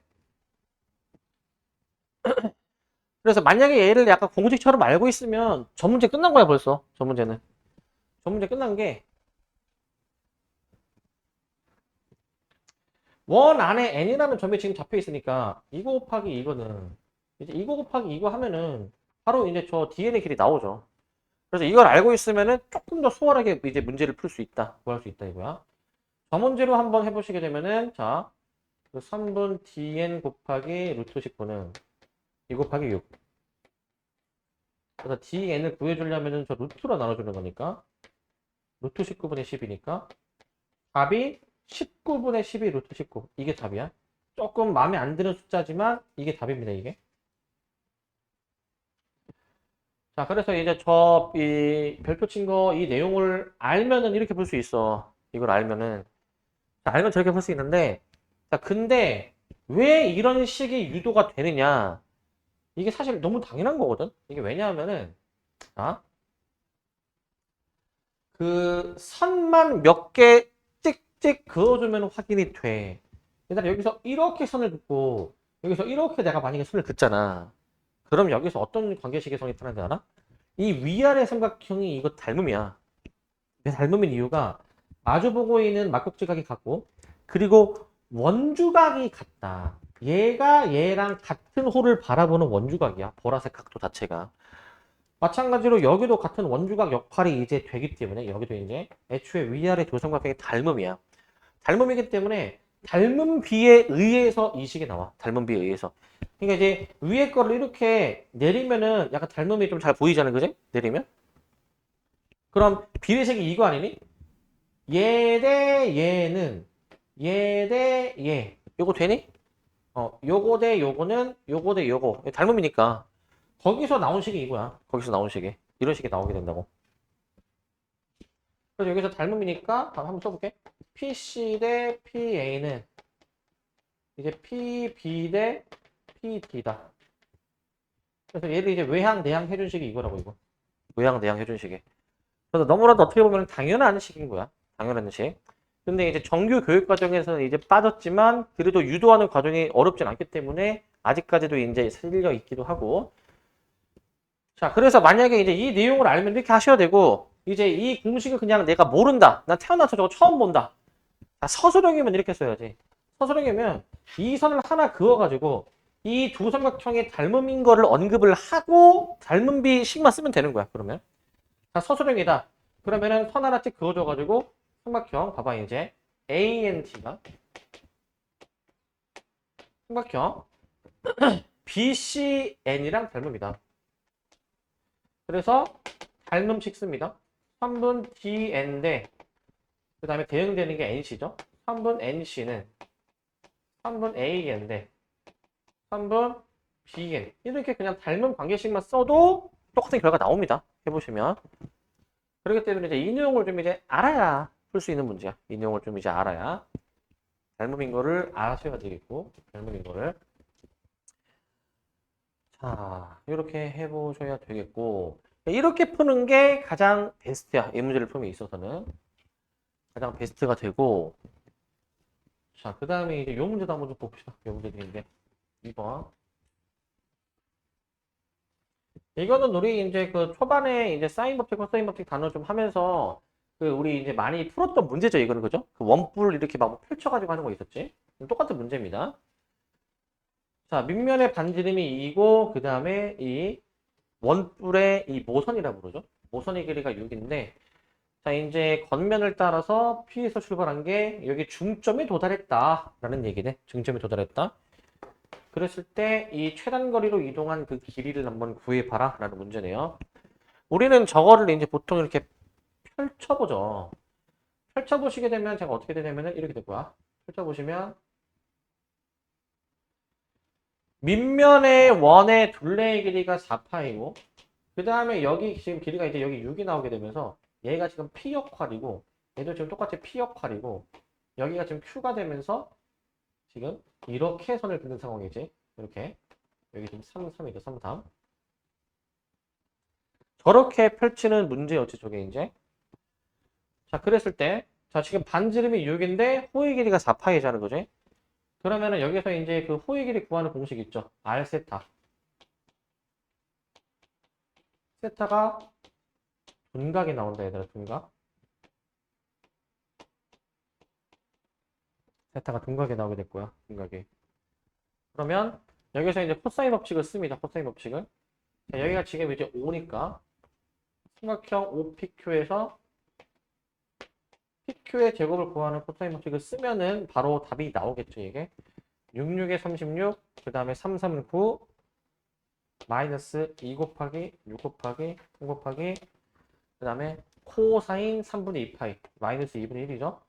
그래서 만약에 얘를 약간 공식처럼 알고 있으면 저 문제 끝난 거야 벌써. 저 문제는. 저 문제 끝난 게 원 안에 n이라는 점이 지금 잡혀 있으니까 이거 곱하기 이거는 이제 이거 곱하기 이거 하면은 바로 이제 저 dn의 길이 나오죠. 그래서 이걸 알고 있으면은 조금 더 수월하게 이제 문제를 풀 수 있다. 구할 수 있다 이거야. 저 문제로 한번 해보시게 되면은 자, 그 3분 dn 곱하기 루트 19는 2 곱하기 6. 그래서 dn을 구해주려면은 저 루트로 나눠주는 거니까 루트 19분의 10이니까 답이 19분의 12 루트 19. 이게 답이야. 조금 마음에 안 드는 숫자지만 이게 답입니다, 이게. 자, 그래서 이제 저 이 별표 친 거 이 내용을 알면은 이렇게 볼 수 있어. 이걸 알면은. 자, 알면 저렇게 볼 수 있는데 자, 근데 왜 이런 식이 유도가 되느냐? 이게 사실 너무 당연한 거거든. 이게 왜냐하면은 자, 그 선만 몇 개 찍찍 그어주면 확인이 돼. 일단 여기서 이렇게 선을 긋고 여기서 이렇게 내가 만약에 선을 긋잖아. 그럼 여기서 어떤 관계식이 성립하는지 알아? 이 위아래 삼각형이 이거 닮음이야. 왜 닮음인 이유가 마주보고 있는 막곡지각이 같고 그리고 원주각이 같다. 얘가 얘랑 같은 호를 바라보는 원주각이야. 보라색 각도 자체가. 마찬가지로 여기도 같은 원주각 역할이 이제 되기 때문에 여기도 이제 애초에 위아래 두 삼각형이 닮음이야. 닮음이기 때문에 닮은 비에 의해서 이 식이 나와. 닮은 비에 의해서. 그러니까 이제 위에 거를 이렇게 내리면은 약간 닮음이 좀 잘 보이잖아. 그지? 내리면? 그럼 비례식이 이거 아니니? 얘 대 얘는 얘 대 얘. 요거 되니? 요거 대 요거는 요거 대 요거. 닮음이니까. 거기서 나온 식이 이거야. 거기서 나온 식이. 이런 식이 나오게 된다고. 그래서 여기서 닮음이니까 한번 써볼게. PC 대 PA는 이제 PB 대 PD다. 그래서 얘를 이제 외항, 내항 해준식이 이거라고 이거. 외항, 내항 해준식이. 그래서 너무나도 어떻게 보면 당연한 식인 거야. 당연한 식. 근데 이제 정규 교육 과정에서는 이제 빠졌지만 그래도 유도하는 과정이 어렵진 않기 때문에 아직까지도 이제 실려 있기도 하고. 자, 그래서 만약에 이제 이 내용을 알면 이렇게 하셔야 되고 이제 이 공식을 그냥 내가 모른다. 난 태어나서 저거 처음 본다. 자, 서술형이면 이렇게 써야지. 서술형이면 이 선을 하나 그어가지고 이 두 삼각형의 닮음인 거를 언급을 하고 닮음비 식만 쓰면 되는 거야. 그러면 자 서술형이다. 그러면은 선 하나씩 그어줘가지고 삼각형 봐봐 이제 ANT가 삼각형 BCN이랑 닮음이다. 그래서 닮음식 씁니다. 3분 DN인데 그 다음에 대응되는 게 NC죠. 3분 NC는 3분 AN인데 3분 BN 이렇게 그냥 닮은 관계식만 써도 똑같은 결과 나옵니다. 해보시면 그렇기 때문에 이제 이 내용을 좀 이제 알아야 풀 수 있는 문제야. 이 내용을 좀 이제 알아야 닮음인 거를 아셔야 되겠고 닮음인 거를 자 이렇게 해보셔야 되겠고 이렇게 푸는 게 가장 베스트야. 이 문제를 풀면 있어서는 가장 베스트가 되고 자 그 다음에 이제 요 문제도 한번 좀 봅시다. 요 문제들인데 2번 이거는 우리 이제 그 초반에 이제 사인 법칙, 코사인 법칙 단어 좀 하면서 그 우리 이제 많이 풀었던 문제죠, 이거는 그죠? 그 원뿔 이렇게 막 펼쳐가지고 하는 거 있었지? 똑같은 문제입니다. 자, 밑면의 반지름이 2고 그 다음에 이 원뿔의 이 모선이라고 그러죠? 모선의 길이가 6인데 자, 이제 겉면을 따라서 P에서 출발한 게 여기 중점에 도달했다라는 얘기네. 중점에 도달했다. 그랬을 때 이 최단 거리로 이동한 그 길이를 한번 구해봐라 라는 문제네요. 우리는 저거를 이제 보통 이렇게 펼쳐보죠. 펼쳐보시게 되면 제가 어떻게 되냐면은 이렇게 될 거야. 펼쳐보시면 밑면의 원의 둘레의 길이가 4파이고 그 다음에 여기 지금 길이가 이제 여기 6이 나오게 되면서 얘가 지금 P 역할이고 얘도 지금 똑같이 P 역할이고 여기가 지금 Q가 되면서 지금 이렇게 선을 긋는 상황이지. 이렇게 여기 지금 3, 3이죠. 3, 3 저렇게 펼치는 문제였지 저게 이제. 자 그랬을 때 자 지금 반지름이 6인데 호의 길이가 4파이자는 거지. 그러면은 여기서 이제 그 호의 길이 구하는 공식 있죠. R 세타. 세타가 둔각이 나온다 얘들아. 둔각. 세타가 둔각이 나오게 될 거야. 둔각이. 그러면 여기서 이제 코사인 법칙을 씁니다. 코사인 법칙을. 자, 여기가 지금 이제 5니까 삼각형 OPQ에서 PQ의 제곱을 구하는 코사인 법칙을 쓰면은 바로 답이 나오겠죠, 이게. 66에 36, 그 다음에 3, 3, 9, 마이너스 2 곱하기 6 곱하기 3 곱하기 그 다음에 코사인 3분의 2파이 마이너스 2분의 1이죠.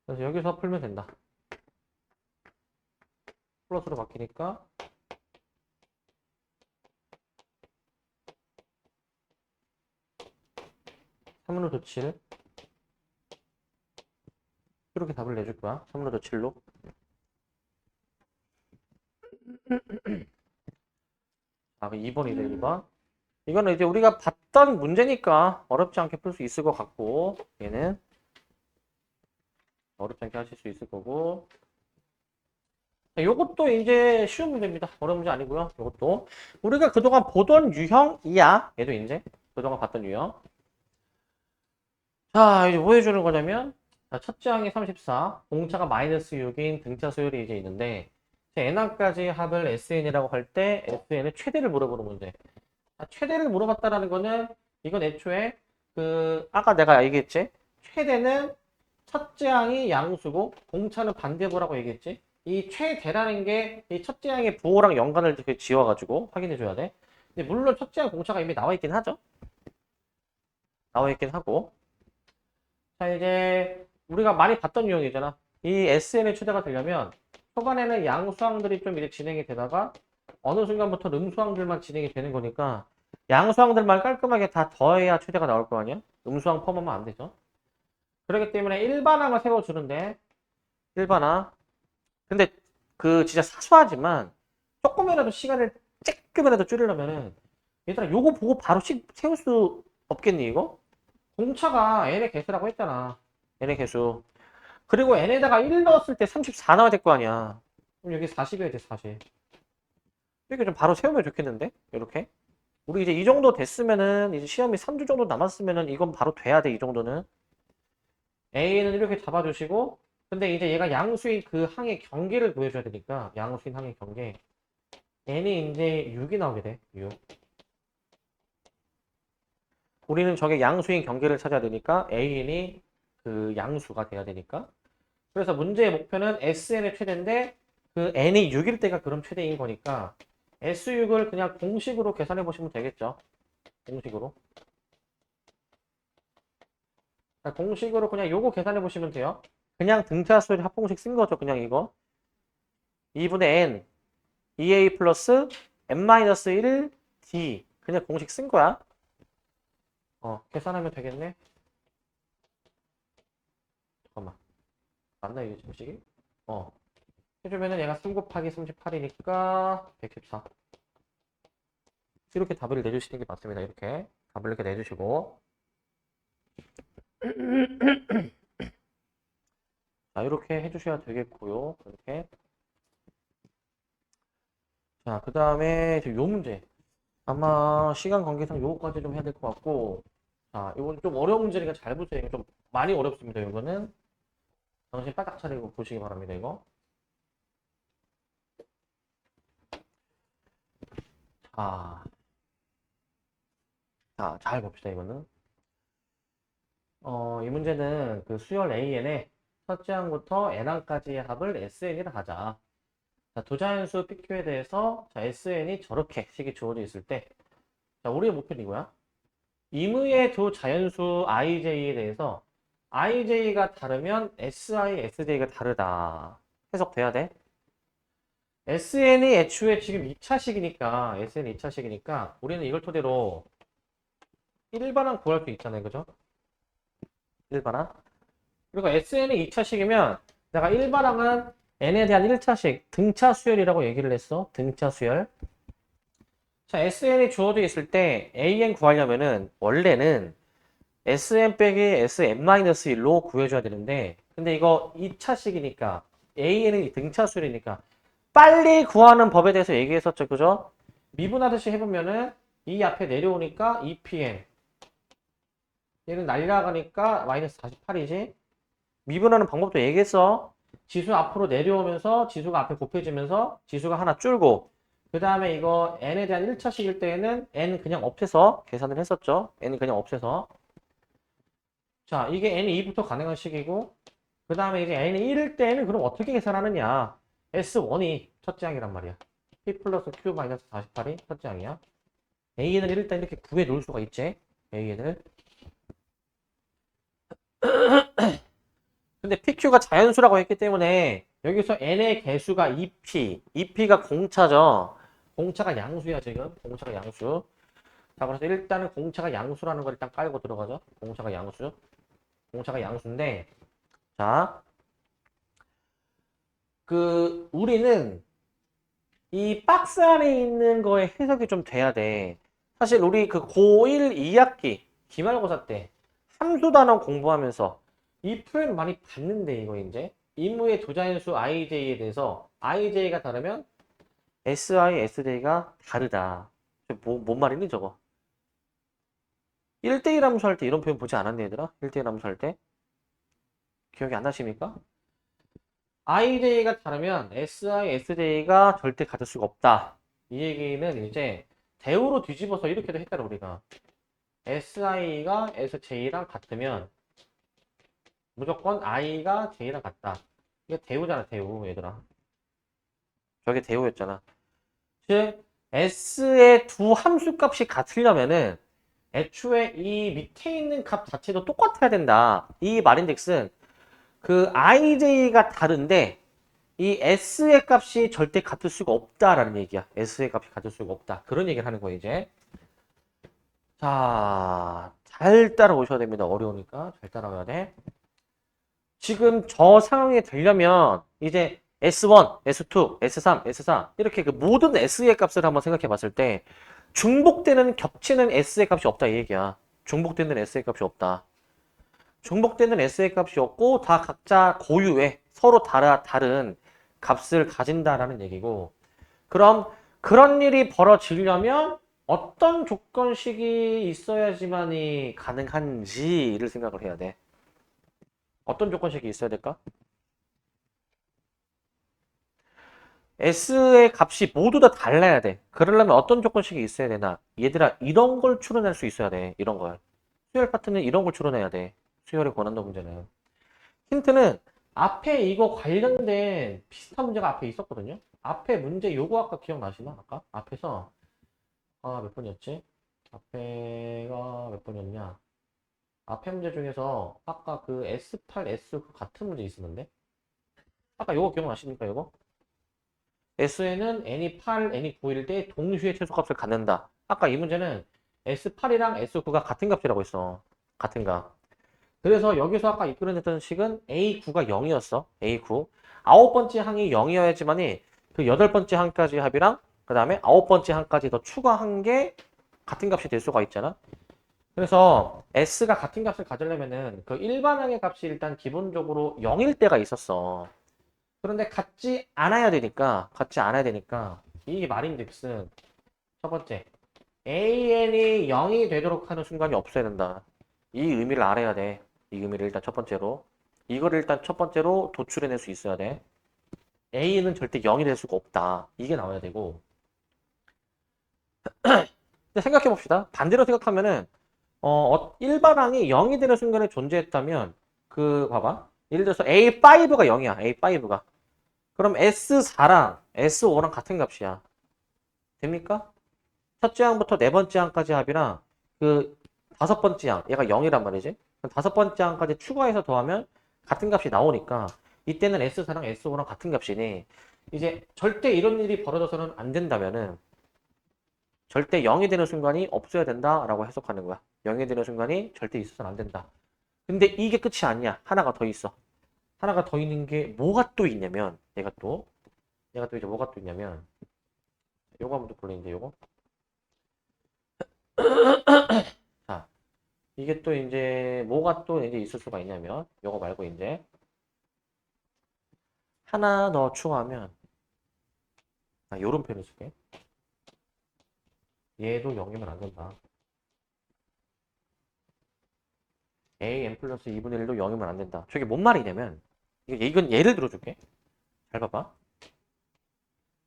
그래서 여기서 풀면 된다. 플러스로 바뀌니까 3루트 7 이렇게 답을 내줄 거야. 3루트 7로. 아, 2번이네, 2번. 이거는 이제 우리가 봤던 문제니까 어렵지 않게 풀 수 있을 것 같고, 얘는 어렵지 않게 하실 수 있을 거고. 요것도 이제 쉬운 문제입니다. 어려운 문제 아니고요. 요것도 우리가 그동안 보던 유형이야. 얘도 이제 그동안 봤던 유형. 자, 이제 뭐 해주는 거냐면 자, 첫째 항이 34, 공차가 마이너스 6인 등차 수열이 이제 있는데 n항까지 합을 SN이라고 할 때 SN의 최대를 물어보는 문제. 최대를 물어봤다라는 거는 이건 애초에 그 아까 내가 얘기했지. 최대는 첫째 항이 양수고 공차는 반대부라고 얘기했지. 이 최대라는 게 이 첫째 항의 부호랑 연관을 이렇게 지어가지고 확인해 줘야 돼. 근데 물론 첫째 항 공차가 이미 나와 있긴 하죠. 나와 있긴 하고. 자 이제 우리가 많이 봤던 유형이잖아. 이 SN의 최대가 되려면 초반에는 양수항들이 좀 이제 진행이 되다가 어느 순간부터 음수항들만 진행이 되는 거니까 양수항들만 깔끔하게 다 더해야 최대가 나올 거 아니야? 음수항 포함하면 안 되죠. 그렇기 때문에 일반항을 세워주는데 일반항 근데 그 진짜 사소하지만 조금이라도 시간을 조금이라도 줄이려면은 얘들아 요거 보고 바로 세울 수 없겠니 이거? 공차가 n의 개수라고 했잖아. n의 개수. 그리고 n에다가 1 넣었을 때 34 나와야 될 거 아니야. 그럼 여기 40이어야 돼 40. 이렇게 좀 바로 세우면 좋겠는데? 이렇게. 우리 이제 이 정도 됐으면은 이제 시험이 3주 정도 남았으면은 이건 바로 돼야 돼 이 정도는. A는 이렇게 잡아주시고 근데 이제 얘가 양수인 그 항의 경계를 구해줘야 되니까 양수인 항의 경계 n이 이제 6이 나오게 돼 6. 우리는 저게 양수인 경계를 찾아야 되니까 An이 그 양수가 돼야 되니까 그래서 문제의 목표는 SN의 최대인데 그 n이 6일 때가 그럼 최대인 거니까 S6을 그냥 공식으로 계산해 보시면 되겠죠. 공식으로. 공식으로 그냥 요거 계산해 보시면 돼요. 그냥 등차수의 합공식 쓴 거죠. 그냥 이거. 2분의 n, 2a 플러스 n-1 d. 그냥 공식 쓴 거야. 계산하면 되겠네. 잠깐만. 맞나 이게 공식이? 해주면은 얘가 3 곱하기 38이니까 114. 이렇게 답을 내주시는 게 맞습니다. 이렇게 답을 이렇게 내주시고 자 이렇게 해주셔야 되겠고요. 이렇게 자 그 다음에 요 문제 아마 시간 관계상 요거까지 좀 해야 될 것 같고 자 이건 좀 어려운 문제니까 잘 보세요. 이거 좀 많이 어렵습니다. 이거는 정신 바짝 차리고 보시기 바랍니다. 이거 잘 봅시다. 이거는 이 문제는 그 수열 AN의 첫째 항부터 n항까지의 합을 SN이라 하자. 자, 도자연수 PQ에 대해서 자, SN이 저렇게 식이 주어져 있을 때 자, 우리의 목표는 이거야. 임의의 두 자연수 ij에 대해서 ij가 다르면 si, sj가 다르다. 해석돼야 돼. sn이 애초에 지금 2차식이니까 sn이 2차식이니까 우리는 이걸 토대로 일반항 구할 수 있잖아요. 그죠? 일반항. 그리고 sn이 2차식이면 내가 일반항은 n에 대한 1차식 등차 수열이라고 얘기를 했어. 등차 수열. 자, sn이 주어져 있을 때 an 구하려면은 원래는 sn 빼기 sn-1로 구해줘야 되는데 근데 이거 2차식이니까 an은 등차 수열이니까 빨리 구하는 법에 대해서 얘기했었죠. 그죠? 미분하듯이 해보면은 이 앞에 내려오니까 2pn 얘는 날라가니까 마이너스 48이지. 미분하는 방법도 얘기했어. 지수 앞으로 내려오면서 지수가 앞에 곱해지면서 지수가 하나 줄고 그 다음에 이거 n에 대한 1차식일 때에는 n 그냥 없애서 계산을 했었죠. n 그냥 없애서. 자, 이게 n이 2부터 가능한 식이고 그 다음에 이제 n이 1일 때에는 그럼 어떻게 계산하느냐. S1이 첫째 항이란 말이야. p 플러스 q 마이너스 48이 첫째 항이야. an을 일단 이렇게 구해 놓을 수가 있지. an을. 근데 PQ가 자연수라고 했기 때문에 여기서 n의 개수가 2p, 2p가 공차죠. 공차가 양수야 지금. 공차가 양수. 자, 그래서 일단은 공차가 양수라는 걸 일단 깔고 들어가죠. 공차가 양수. 공차가 양수인데 자, 우리는 이 박스 안에 있는 거에 해석이 좀 돼야 돼. 사실 우리 그 고1 2학기 기말고사 때 함수 단원 공부하면서 이 표현 많이 봤는데 이거 이제 임의의 조자연수 ij에 대해서 ij가 다르면 si, sj가 다르다. 뭔 말이니 저거? 1대1 함수 할 때 이런 표현 보지 않았니 얘들아? 1대1 함수 할 때? 기억이 안 나십니까? ij가 다르면 si, sj가 절대 같을 수가 없다. 이 얘기는 이제 대우로 뒤집어서 이렇게도 했잖아 우리가. si가 sj랑 같으면 무조건 i가 j랑 같다. 이게 대우잖아 대우 얘들아. 저게 대우였잖아. 즉 s의 두 함수값이 같으려면은 애초에 이 밑에 있는 값 자체도 똑같아야 된다. 이 말인즉슨 그 ij가 다른데 이 s의 값이 절대 같을 수가 없다라는 얘기야. s의 값이 같을 수가 없다. 그런 얘기를 하는 거야 이제. 자, 잘 따라오셔야 됩니다. 어려우니까 잘 따라와야 돼. 지금 저 상황에 되려면 이제 S1, S2, S3, S4 이렇게 그 모든 S의 값을 한번 생각해 봤을 때 중복되는 겹치는 S의 값이 없다 이 얘기야. 중복되는 S의 값이 없다. 중복되는 S의 값이 없고 다 각자 고유의 서로 다른 값을 가진다라는 얘기고 그럼 그런 일이 벌어지려면 어떤 조건식이 있어야지만이 가능한지를 생각을 해야 돼. 어떤 조건식이 있어야 될까? S의 값이 모두 다 달라야 돼. 그러려면 어떤 조건식이 있어야 되나? 얘들아, 이런 걸 추론할 수 있어야 돼. 이런 걸. 수열 파트는 이런 걸 추론해야 돼. 수열의 고난도 문제는. 힌트는 앞에 이거 관련된 비슷한 문제가 앞에 있었거든요. 앞에 문제 요거 아까 기억나시나? 아까? 앞에서 몇 번이었지? 앞에가 몇 번이었냐? 앞에 문제 중에서 아까 그 S8, S 그 같은 문제 있었는데? 아까 요거 기억나십니까? 요거? S에는 n이 8, n이 9일 때 동시에 최소값을 갖는다. 아까 이 문제는 S8이랑 S9가 같은 값이라고 했어. 같은 값. 그래서 여기서 아까 이끌어냈던 식은 A9가 0이었어. A9. 아홉 번째 항이 0이어야지만이 그 여덟 번째 항까지 합이랑 그 다음에 아홉 번째 항까지 더 추가한 게 같은 값이 될 수가 있잖아. 그래서 S가 같은 값을 가지려면은 그 일반항의 값이 일단 기본적으로 0일 때가 있었어. 그런데 같지 않아야 되니까 이 말인즉슨 첫 번째 AN이 0이 되도록 하는 순간이 없어야 된다. 이 의미를 알아야 돼. 이 의미를 일단 첫 번째로 이거를 일단 첫 번째로 도출해낼 수 있어야 돼. A는 절대 0이 될 수가 없다. 이게 나와야 되고 근데 생각해 봅시다. 반대로 생각하면은 일반항이 0이 되는 순간에 존재했다면 봐봐. 예를 들어서 A5가 0이야. A5가. 그럼 S4랑 S5랑 같은 값이야. 됩니까? 첫째 항부터 네 번째 항까지 합이랑 그 다섯 번째 항, 얘가 0이란 말이지. 그럼 다섯 번째 항까지 추가해서 더하면 같은 값이 나오니까 이때는 S4랑 S5랑 같은 값이니 이제 절대 이런 일이 벌어져서는 안 된다면은 절대 0이 되는 순간이 없어야 된다라고 해석하는 거야. 0이 되는 순간이 절대 있어서는 안 된다. 근데 이게 끝이 아니야. 하나가 더 있어. 하나가 더 있는 게 뭐가 또 있냐면 얘가 또 이제 뭐가 또 있냐면 요거 한번 또 볼래 이제 요거. 자, 이게 또 이제 뭐가 또 이제 있을 수가 있냐면 요거 말고 이제 하나 더 추가하면 요런 표현을 쓸게. 얘도 0이면 안 된다. an 플러스 2분의 1도 0이면 안 된다. 저게 뭔 말이냐면 이건 예를 들어줄게. 잘 봐봐.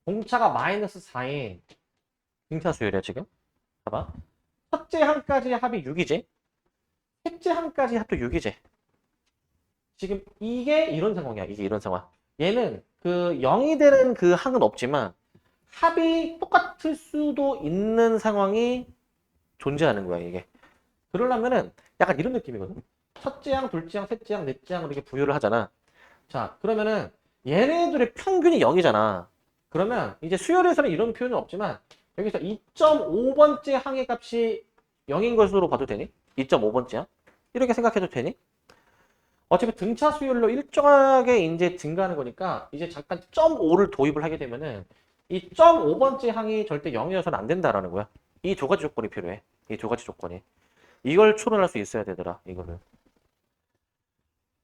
공차가 마이너스 4인 등차수열이야 지금. 봐봐. 첫째 항까지 합이 6이지. 셋째 항까지 합도 6이지. 지금 이게 이런 상황이야. 이게 이런 상황. 얘는 그 0이 되는 그 항은 없지만 합이 똑같을 수도 있는 상황이 존재하는 거야, 이게. 그러려면은 약간 이런 느낌이거든. 첫째 항, 둘째 항, 셋째 항, 넷째 항 이렇게 부여를 하잖아. 자, 그러면은 얘네들의 평균이 0이잖아. 그러면 이제 수열에서는 이런 표현은 없지만 여기서 2.5번째 항의 값이 0인 것으로 봐도 되니? 2.5번째 항? 이렇게 생각해도 되니? 어차피 등차 수열로 일정하게 이제 증가하는 거니까 이제 잠깐 0.5를 도입을 하게 되면은 이 0.5번째 항이 절대 0이어서는 안 된다라는 거야. 이 두 가지 조건이 필요해. 이 두 가지 조건이. 이걸 추론할 수 있어야 되더라. 이거를.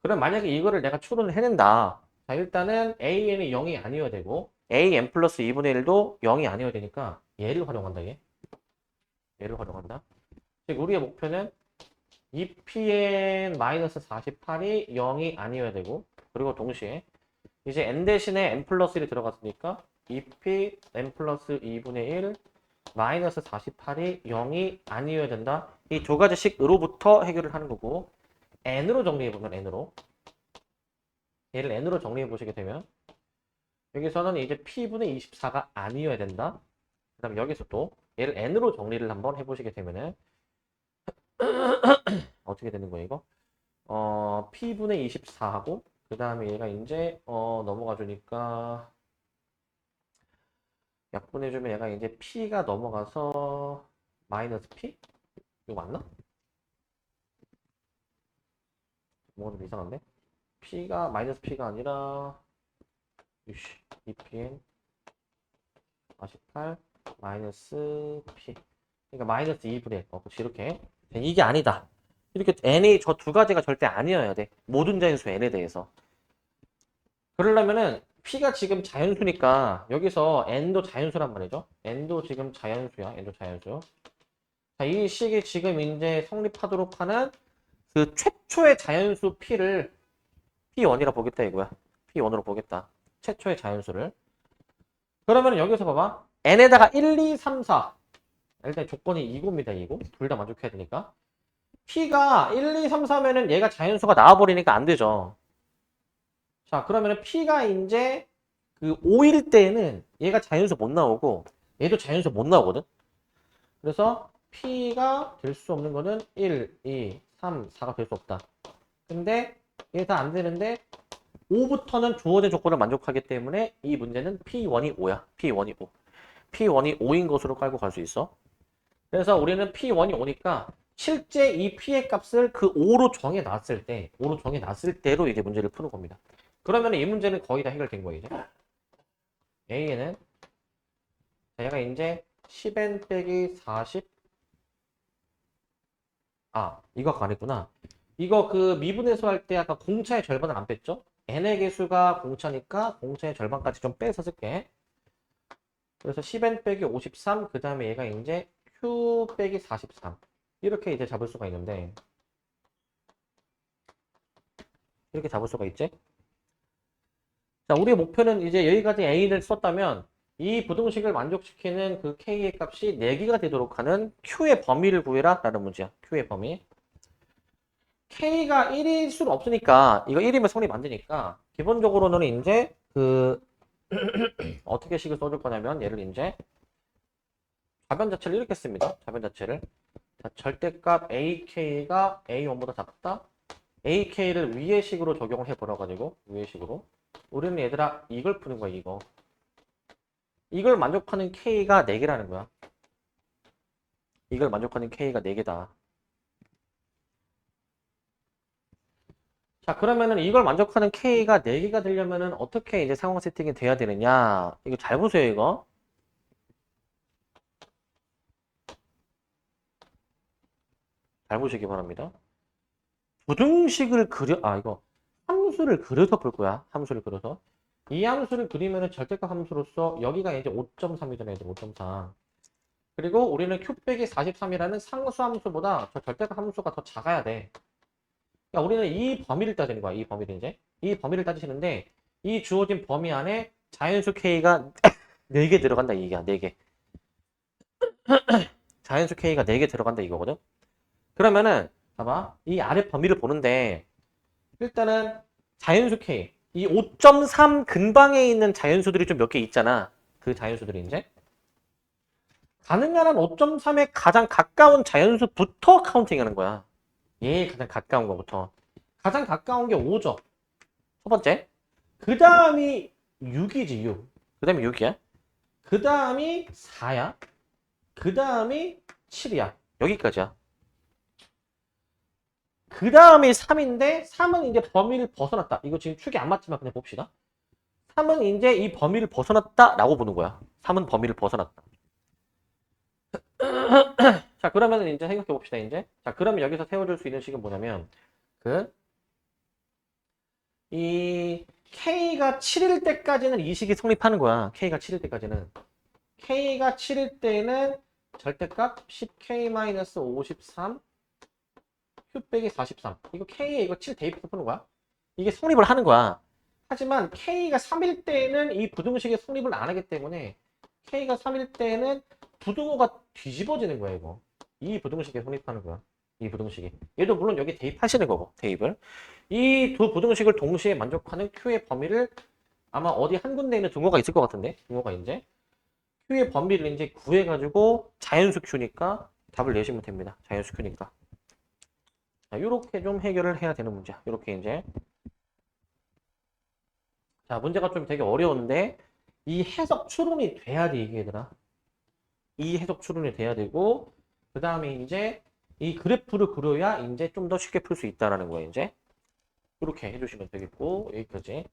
그럼 만약에 이거를 내가 추론을 해낸다. 자, 일단은 AN이 0이 아니어야 되고 AN 플러스 2분의 1도 0이 아니어야 되니까 얘를 활용한다. 얘를 활용한다. 즉 우리의 목표는 2pn-48이 0이 아니어야 되고 그리고 동시에 이제 n 대신에 n 플러스 1이 들어갔으니까 2p n 플러스 2분의 1 마이너스 48이 0이 아니어야 된다. 이 두 가지씩으로부터 해결을 하는 거고 n으로 정리해보면 n으로 얘를 n으로 정리해보시게 되면 여기서는 이제 p분의 24가 아니어야 된다. 그 다음에 여기서 또 얘를 n으로 정리를 한번 해보시게 되면은 어떻게 되는 거예요 이거? p분의 24하고 그 다음에 얘가 이제 넘어가 주니까 약분해주면 얘가 이제 p가 넘어가서 마이너스 p? 이거 맞나? 뭐가 좀 이상한데? p가 마이너스 p가 아니라 2pn 48 마이너스 p 그러니까 마이너스 2분의 1 그렇지 이렇게 이게 아니다 이렇게 n이 저 두 가지가 절대 아니어야 돼 모든 자연수 n에 대해서 그러려면은 p가 지금 자연수니까 여기서 n도 자연수란 말이죠 n도 지금 자연수야 n도 자연수 자, 이 식이 지금 이제 성립하도록 하는 그 최초의 자연수 p를 p1이라 보겠다 이거야 p1으로 보겠다 최초의 자연수를 그러면 여기서 봐봐 n에다가 1, 2, 3, 4 일단 조건이 2고입니다 2고 둘 다 만족해야 되니까 p가 1, 2, 3, 4면은 얘가 자연수가 나와버리니까 안 되죠 자 그러면은 p가 이제 그 5일 때에는 얘가 자연수 못 나오고 얘도 자연수 못 나오거든 그래서 p가 될 수 없는 거는 1, 2, 3, 4가 될 수 없다 근데 이게 다 안 되는데 5부터는 주어진 조건을 만족하기 때문에 이 문제는 P1이 5야. P1이 5. P1이 5인 것으로 깔고 갈 수 있어. 그래서 우리는 P1이 5니까 실제 이 P의 값을 그 5로 정해놨을 때, 5로 정해놨을 때로 이제 문제를 푸는 겁니다. 그러면 이 문제는 거의 다 해결된 거예요, 이제. A에는, 얘가 이제 10n 빼기 40. 이거 안 했구나. 이거 그 미분해서 할 때 아까 공차의 절반을 안 뺐죠? n의 개수가 공차니까 공차의 절반까지 좀 빼서 쓸게. 그래서 10n 빼기 53, 그 다음에 얘가 이제 q 빼기 43. 이렇게 이제 잡을 수가 있는데, 이렇게 잡을 수가 있지? 자, 우리의 목표는 이제 여기까지 a를 썼다면, 이 부등식을 만족시키는 그 k의 값이 4개가 되도록 하는 q의 범위를 구해라 라는 문제야. q의 범위. k가 1일 수는 없으니까, 이거 1이면 성립 안 되니까, 기본적으로는 이제 그 어떻게 식을 써줄 거냐면 얘를 이제 좌변 자체를 이렇게 씁니다. 좌변 자체를 자, 절대값 AK가 A1보다 작다. AK를 위의 식으로 적용을 해버려가지고 위의 식으로 우리는 얘들아 이걸 푸는 거야 이거. 이걸 만족하는 K가 4개라는 거야. 이걸 만족하는 K가 4개다. 자, 그러면은 이걸 만족하는 K가 4개가 되려면은 어떻게 이제 상황 세팅이 돼야 되느냐? 이거 잘 보세요, 이거. 잘 보시기 바랍니다. 부등식을 이거 함수를 그려서 볼 거야. 함수를 그려서. 이 함수를 그리면은 절대값 함수로서 여기가 이제 5.3이잖아요. 5.3. 그리고 우리는 q 빼기 43이라는 상수 함수보다 저 절대값 함수가 더 작아야 돼. 그러니까 우리는 이 범위를 따지는 거야. 이 범위를 이제. 이 범위를 따지시는데 이 주어진 범위 안에 자연수 K가 4개 들어간다. 이게 4개. 자연수 K가 4개 들어간다 이거거든. 그러면은 봐봐. 이 아래 범위를 보는데 일단은 자연수 K 이 5.3 근방에 있는 자연수들이 좀 몇 개 있잖아. 그 자연수들이 이제 가능한 한 5.3에 가장 가까운 자연수부터 카운팅하는 거야. 얘 가장 가까운 거부터. 가장 가까운 게 5죠. 첫 번째. 그 다음이 6이지 6. 그 다음이 6이야. 그 다음이 4야. 그 다음이 7이야. 여기까지야. 그 다음이 3인데 3은 이제 범위를 벗어났다. 이거 지금 축이 안 맞지만 그냥 봅시다. 3은 이제 이 범위를 벗어났다라고 보는 거야. 3은 범위를 벗어났다. 자, 그러면 이제 생각해 봅시다. 이제 자, 그러면 여기서 세워줄 수 있는 식은 뭐냐면 이 K가 7일 때까지는 이 식이 성립하는 거야. K가 7일 때까지는. K가 7일 때는 절대값 10K-53 Q 빼기 43. 이거 K에 이거 7 대입해서 푸는 거야. 이게 성립을 하는 거야. 하지만 K가 3일 때는 이 부등식이 성립을 안 하기 때문에 K가 3일 때는 부등호가 뒤집어지는 거야, 이거. 이 부등식에 성립하는 거야. 이 부등식이. 얘도 물론 여기 대입하시는 거고, 대입을. 이 두 부등식을 동시에 만족하는 Q의 범위를 아마 어디 한 군데 있는 등호가 있을 것 같은데, 등호가 이제. Q의 범위를 이제 구해가지고 자연수 Q니까 답을 내시면 됩니다. 자연수 Q니까. 자, 요렇게 좀 해결을 해야 되는 문제야. 요렇게 이제. 자, 문제가 좀 되게 어려운데, 이 해석 추론이 돼야 돼, 이게 얘들아. 이 해석 추론이 돼야 되고, 그 다음에 이제 이 그래프를 그려야 이제 좀 더 쉽게 풀 수 있다라는 거예요, 이제. 이렇게 해주시면 되겠고, 여기까지.